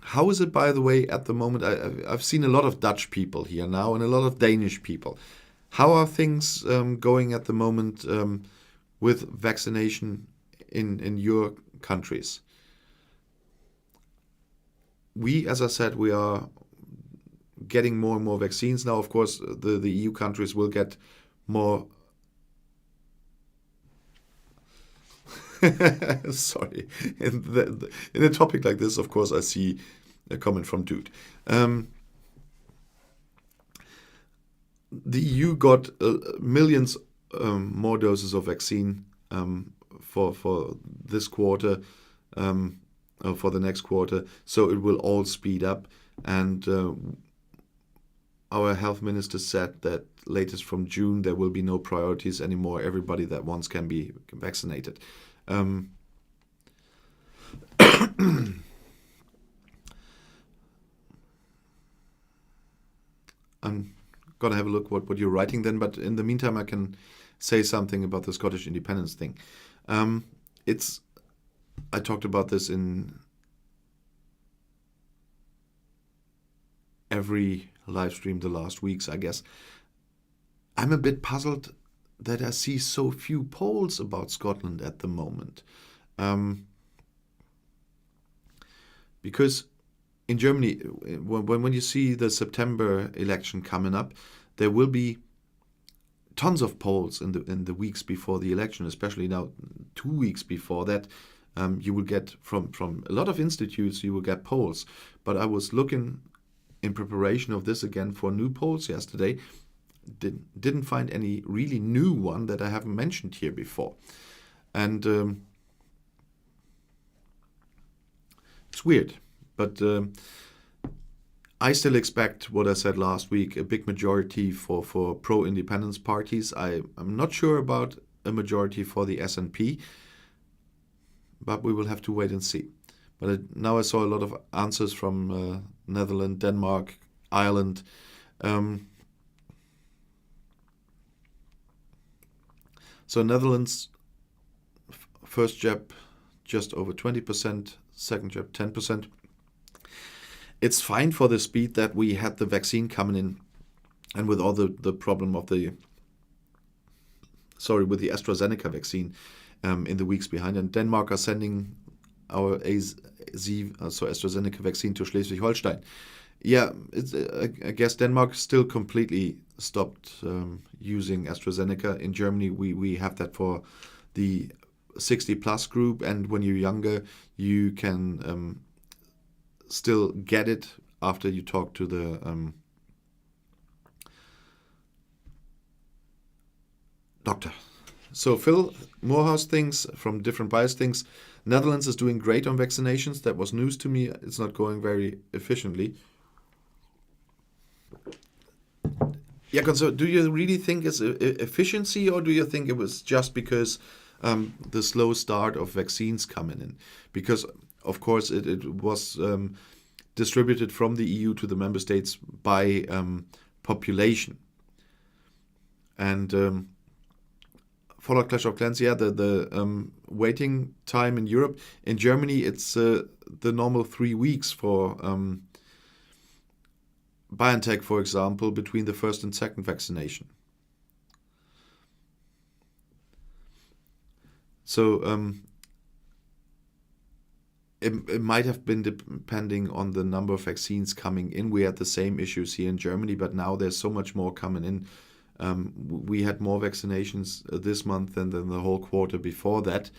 How is it, by the way, at the moment? I've seen a lot of Dutch people here now and a lot of Danish people. How are things going at the moment with vaccination in your countries? We, as I said, we are getting more and more vaccines now. Of course, the EU countries will get more. Sorry. In a topic like this, of course, I see a comment from Dude. The EU got millions more doses of vaccine for this quarter, or for the next quarter, so it will all speed up. And our health minister said that latest from June there will be no priorities anymore. Everybody that wants can be vaccinated. I'm gonna have a look what you're writing then, but in the meantime I can say something about the Scottish independence thing. I talked about this in every live stream the last weeks, I guess. I'm a bit puzzled that I see so few polls about Scotland at the moment. Because in Germany, when you see the September election coming up, there will be tons of polls in the weeks before the election, especially now 2 weeks before that. You will get from a lot of institutes, you will get polls. But I was looking in preparation of this again for new polls yesterday. Didn't find any really new one that I haven't mentioned here before. And it's weird. But I still expect what I said last week, a big majority for pro-independence parties. I'm not sure about a majority for the SNP, but we will have to wait and see. But now I saw a lot of answers from Netherlands, Denmark, Ireland. So Netherlands, first jab just over 20%, second jab 10%. It's fine for the speed that we had the vaccine coming in and with all the problem of with the AstraZeneca vaccine in the weeks behind. And Denmark are sending our AstraZeneca vaccine to Schleswig-Holstein. Yeah, I guess Denmark still completely stopped using AstraZeneca. In Germany, we have that for the 60 plus group, and when you're younger, you can still get it after you talk to the doctor. So Phil Morehouse thinks, from different bias thinks, Netherlands is doing great on vaccinations. That was news to me. It's not going very efficiently. Yeah, so do you really think it's efficiency, or do you think it was just because the slow start of vaccines coming in? Because, of course, it was distributed from the EU to the member states by population. And follow Clash of Clans, yeah, the waiting time in Europe. In Germany, it's the normal 3 weeks for BioNTech, for example, between the first and second vaccination. So it might have been depending on the number of vaccines coming in. We had the same issues here in Germany, but now there's so much more coming in. We had more vaccinations this month than the whole quarter before that.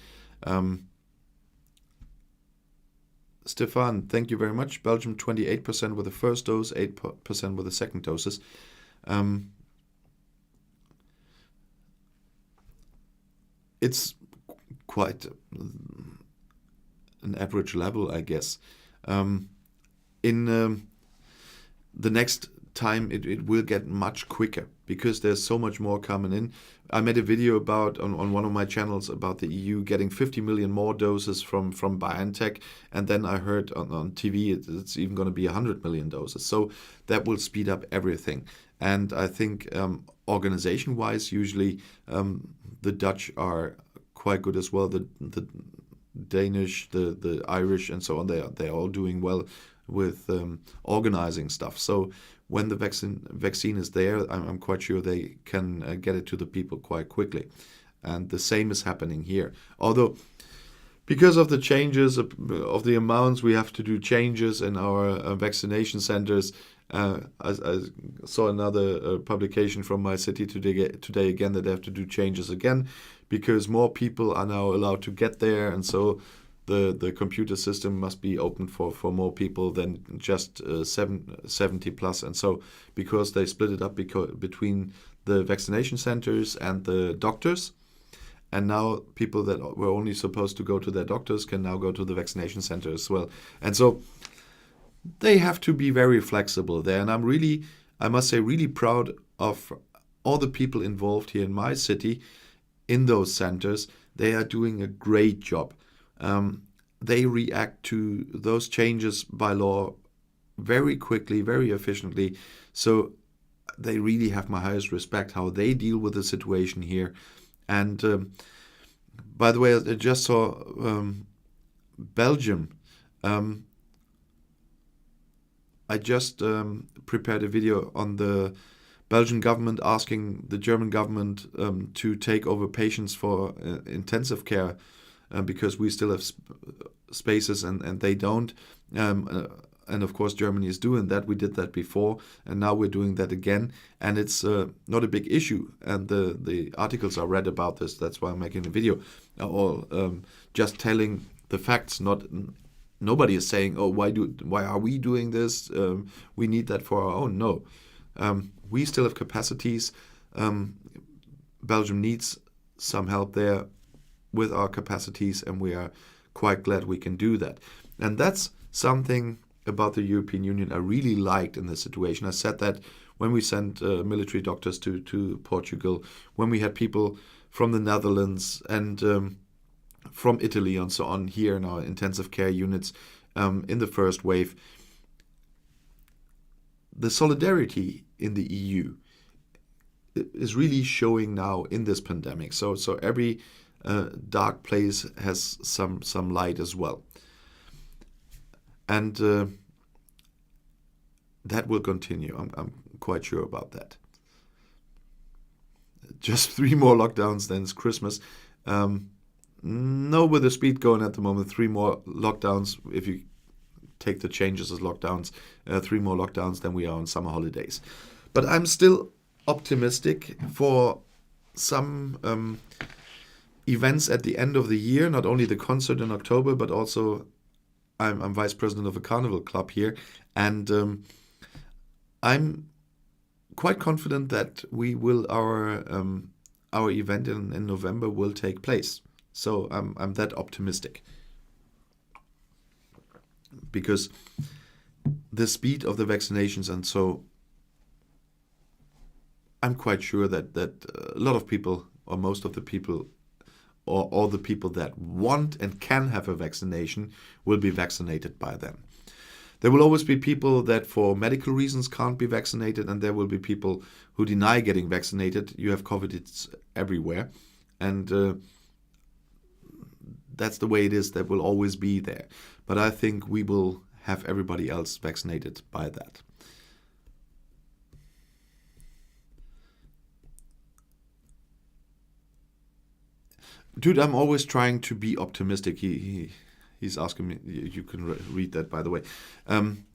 Stefan, thank you very much. Belgium 28% with the first dose, 8% with the second doses. It's quite an average level, I guess. In the next time, it will get much quicker because there's so much more coming in. I made a video about on one of my channels about the EU getting 50 million more doses from BioNTech, and then I heard on TV it's even going to be 100 million doses. So that will speed up everything. And I think organization-wise, usually the Dutch are quite good as well. The Danish, the Irish, and so on, they're all doing well with organizing stuff. So when the vaccine is there, I'm quite sure they can get it to the people quite quickly. And the same is happening here. Although, because of the changes of the amounts, we have to do changes in our vaccination centers. I saw another publication from my city today again that they have to do changes again because more people are now allowed to get there, and so the computer system must be open for more people than just 70 plus. And so because they split it up between the vaccination centers and the doctors, and now people that were only supposed to go to their doctors can now go to the vaccination center as well. And so they have to be very flexible there. And I must say, really proud of all the people involved here in my city in those centers. They are doing a great job. They react to those changes by law very quickly, very efficiently. So they really have my highest respect how they deal with the situation here. And by the way, I just saw Belgium. I just prepared a video on the Belgian government asking the German government to take over patients for intensive care because we still have spaces and they don't. And of course, Germany is doing that. We did that before, and now we're doing that again. And it's not a big issue. And the articles I read about this, that's why I'm making a video, are all just telling the facts. Nobody is saying, oh, why are we doing this? We need that for our own. No, we still have capacities. Belgium needs some help there with our capacities, and we are quite glad we can do that. And that's something about the European Union I really liked in this situation. I said that when we sent military doctors to Portugal, when we had people from the Netherlands and from Italy and so on here in our intensive care units in the first wave. The solidarity in the EU is really showing now in this pandemic. So every dark place has some light as well. And that will continue. I'm quite sure about that. just 3 more lockdowns, then it's Christmas. No, with the speed going at the moment, 3 more lockdowns. If you take the changes as lockdowns, 3 more lockdowns, then we are on summer holidays. But I'm still optimistic for some events at the end of the year, not only the concert in October, but also I'm vice president of a carnival club here, and I'm quite confident that our event in November will take place. So I'm that optimistic, because the speed of the vaccinations, and so I'm quite sure that a lot of people, or most of the people, or all the people that want and can have a vaccination will be vaccinated by then. There will always be people that for medical reasons can't be vaccinated, and there will be people who deny getting vaccinated. You have COVID, it's everywhere. And that's the way it is. That will always be there. But I think we will have everybody else vaccinated by that. Dude, I'm always trying to be optimistic. He's asking me, you can read that, by the way. I'm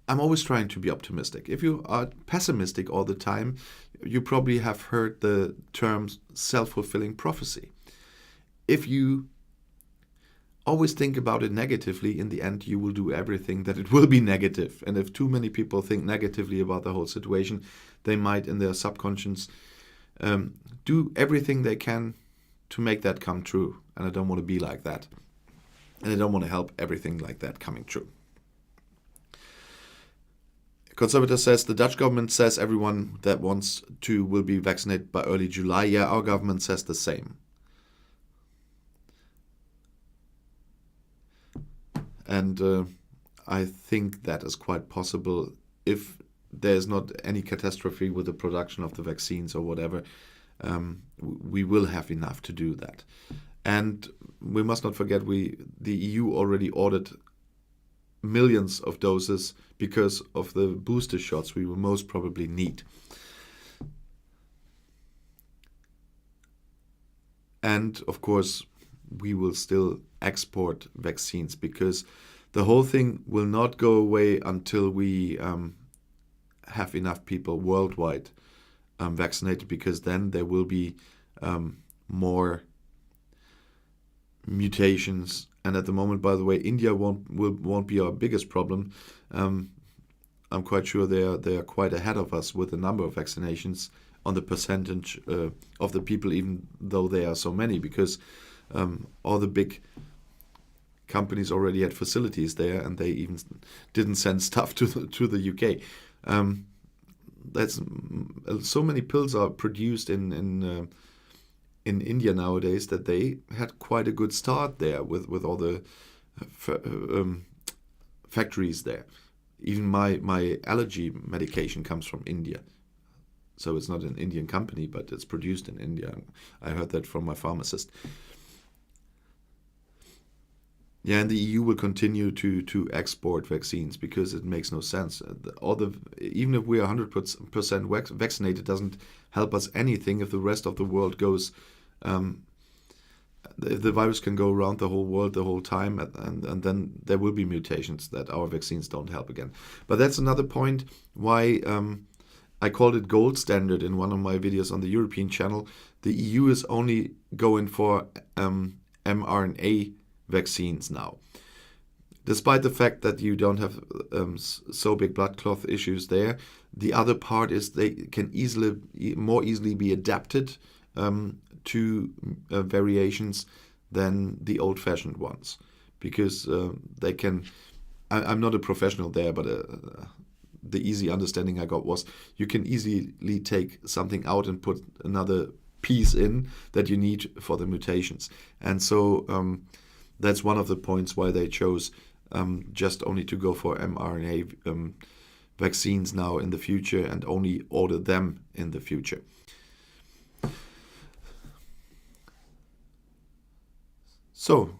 always trying to be optimistic. If you are pessimistic all the time, you probably have heard the term self-fulfilling prophecy. If you always think about it negatively, in the end you will do everything that it will be negative. And if too many people think negatively about the whole situation, they might in their subconscious do everything they can to make that come true. And I don't want to be like that. And I don't want to help everything like that coming true. Conservator says the Dutch government says everyone that wants to will be vaccinated by early July. Yeah, our government says the same. And I think that is quite possible if there's not any catastrophe with the production of the vaccines or whatever. We will have enough to do that. And we must not forget the EU already ordered millions of doses because of the booster shots we will most probably need. And of course, we will still export vaccines, because the whole thing will not go away until we have enough people worldwide vaccinated, because then there will be more mutations. And at the moment, by the way, India won't be our biggest problem. I'm quite sure they are quite ahead of us with the number of vaccinations on the percentage of the people, even though there are so many, because all the big companies already had facilities there, and they even didn't send stuff to the UK. That's so many pills are produced in India nowadays that they had quite a good start there with all the factories there. Even my allergy medication comes from India. So it's not an Indian company, but it's produced in India. I heard that from my pharmacist. Yeah, and the EU will continue to export vaccines, because it makes no sense. Even if we are 100% vaccinated, doesn't help us anything if the rest of the world goes. If the virus can go around the whole world the whole time, and then there will be mutations that our vaccines don't help again. But that's another point why I called it gold standard in one of my videos on the European channel. The EU is only going for mRNA vaccines now. Despite the fact that you don't have so big blood clot issues there, the other part is they can more easily be adapted to variations than the old-fashioned ones, because they can. I'm not a professional there, but the easy understanding I got was you can easily take something out and put another piece in that you need for the mutations. And so that's one of the points why they chose just only to go for mRNA vaccines now in the future, and only order them in the future. So,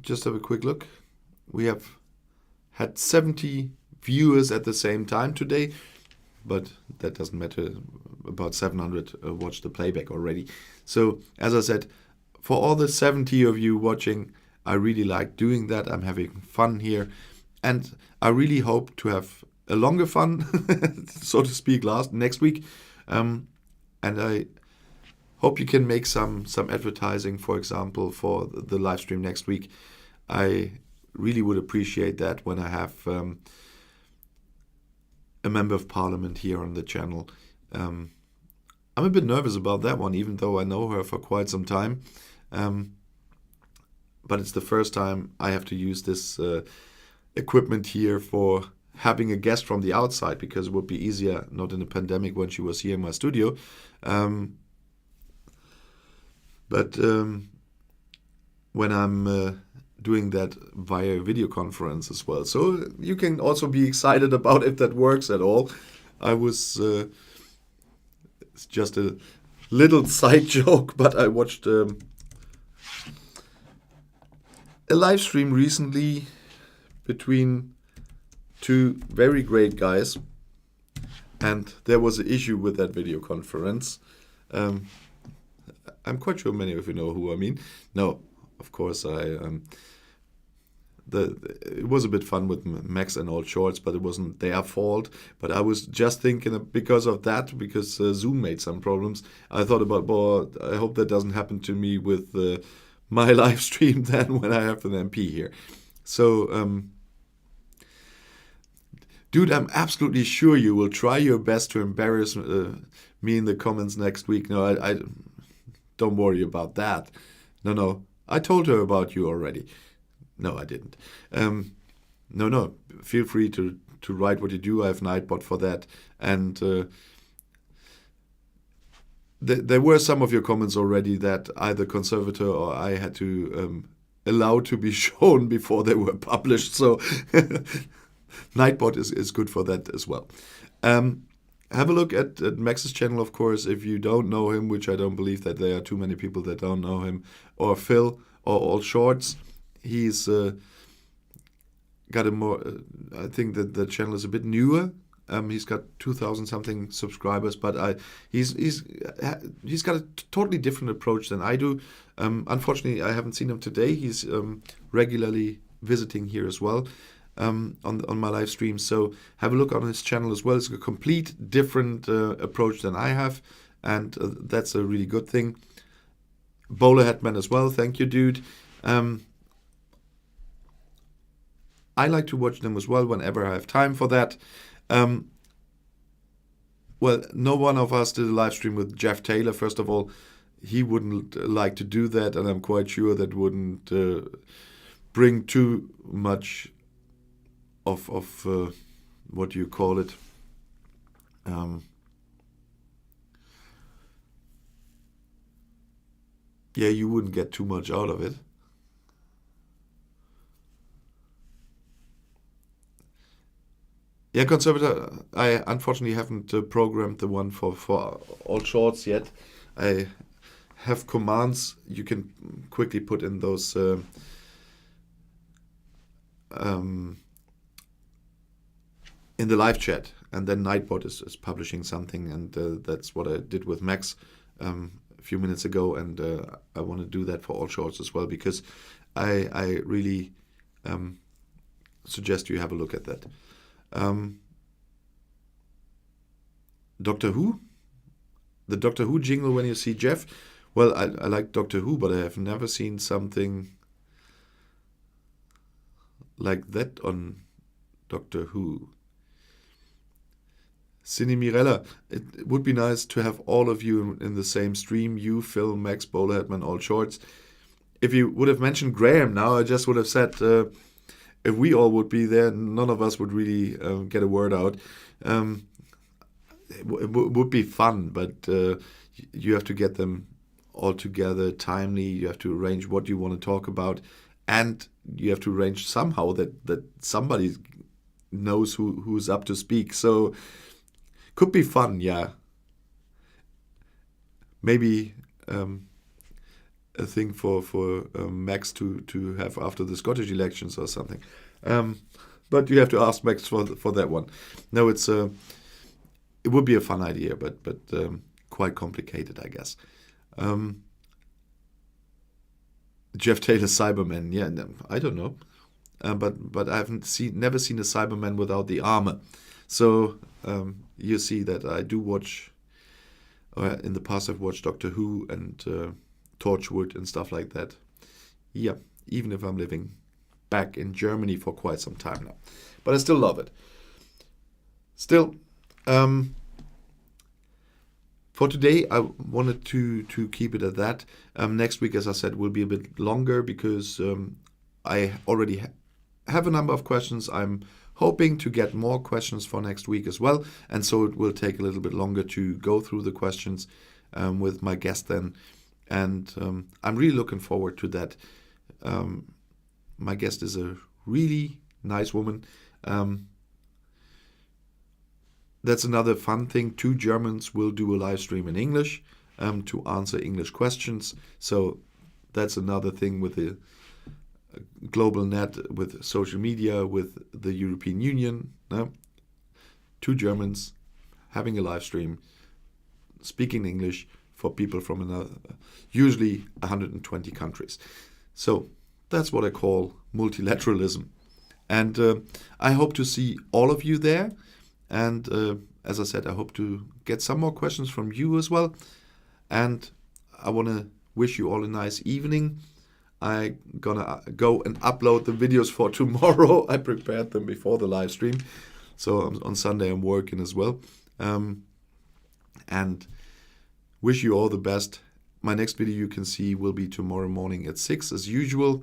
just have a quick look. We have had 70 viewers at the same time today. but that doesn't matter. About 700 watched the playback already. So, as I said, for all the 70 of you watching, I really like doing that. I'm having fun here. And I really hope to have a longer fun, so to speak, next week. And I hope you can make some advertising, for example, for the live stream next week. I really would appreciate that when I have a member of parliament here on the channel. I'm a bit nervous about that one, even though I know her for quite some time. But it's the first time I have to use this equipment here for having a guest from the outside, because it would be easier, not in a pandemic, when she was here in my studio. But when I'm doing that via video conference as well. So you can also be excited about if that works at all. I was, it's just a little side joke, but I watched a live stream recently between two very great guys, and there was an issue with that video conference. I'm quite sure many of you know who I mean. No, of course, it was a bit fun with Max and All Shorts, but it wasn't their fault. But I was just thinking because of that, because Zoom made some problems, I thought about, well, I hope that doesn't happen to me with my live stream then when I have an MP here. So, dude, I'm absolutely sure you will try your best to embarrass me in the comments next week. No, I don't worry about that. No, I told her about you already. No, I didn't. No, feel free to write what you do. I have Nightbot for that. And there were some of your comments already that either Conservator or I had to allow to be shown before they were published. So Nightbot is good for that as well. Have a look at Max's channel, of course, if you don't know him, which I don't believe that there are too many people that don't know him, or Phil, or All Shorts. He's got a more, I think that the channel is a bit newer. He's got 2,000 something subscribers, but he's got a totally different approach than I do. Unfortunately, I haven't seen him today. He's regularly visiting here as well on my live stream. So have a look on his channel as well. It's a complete different approach than I have, and that's a really good thing. Bowler Hetman as well. Thank you, dude. I like to watch them as well whenever I have time for that. Well, no one of us did a live stream with Jeff Taylor. First of all, he wouldn't like to do that, and I'm quite sure that wouldn't bring too much of what do you call it? Yeah, you wouldn't get too much out of it. Yeah, Conservator, I unfortunately haven't programmed the one for All Shorts yet. I have commands you can quickly put in those in the live chat, and then Nightbot is publishing something, and that's what I did with Max a few minutes ago, and I want to do that for All Shorts as well, because I really suggest you have a look at that. Doctor Who? The Doctor Who jingle when you see Jeff? Well, I like Doctor Who, but I have never seen something like that on Doctor Who. Cine Mirella, it would be nice to have all of you in the same stream. You, Phil, Max, Bowler Hetman, All Shorts. If you would have mentioned Graham now, I just would have said... if we all would be there, none of us would really get a word out. It would be fun, but you have to get them all together timely. You have to arrange what you want to talk about, and you have to arrange somehow that somebody knows who's up to speak. So could be fun, yeah. Maybe a thing for Max to have after the Scottish elections or something. But you have to ask Max for that one. No, it's it would be a fun idea, but quite complicated, I guess. Jeff Taylor Cyberman, yeah, no, I don't know, but I haven't never seen a Cyberman without the armor. So you see that I do watch. In the past, I've watched Doctor Who and Torchwood and stuff like that. Yeah, even if I'm living back in Germany for quite some time now, but I still love it. Still, for today, I wanted to keep it at that. Next week, as I said, will be a bit longer because I already have a number of questions. I'm hoping to get more questions for next week as well, and so it will take a little bit longer to go through the questions with my guest then. And I'm really looking forward to that. My guest is a really nice woman. That's another fun thing. 2 Germans will do a live stream in English to answer English questions. So that's another thing with the global net, with social media, with the European Union. 2 Germans having a live stream, speaking English for people from usually 120 countries. So that's what I call multilateralism. And I hope to see all of you there. And as I said, I hope to get some more questions from you as well. And I want to wish you all a nice evening. I'm gonna go and upload the videos for tomorrow. I prepared them before the live stream. So on Sunday I'm working as well. And wish you all the best. My next video you can see will be tomorrow morning at 6 as usual.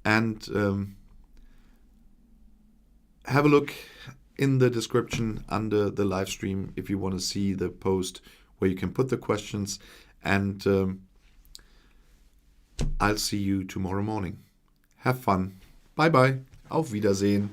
And have a look in the description under the live stream if you want to see the post where you can put the questions. And I'll see you tomorrow morning. Have fun. Bye bye. Auf Wiedersehen.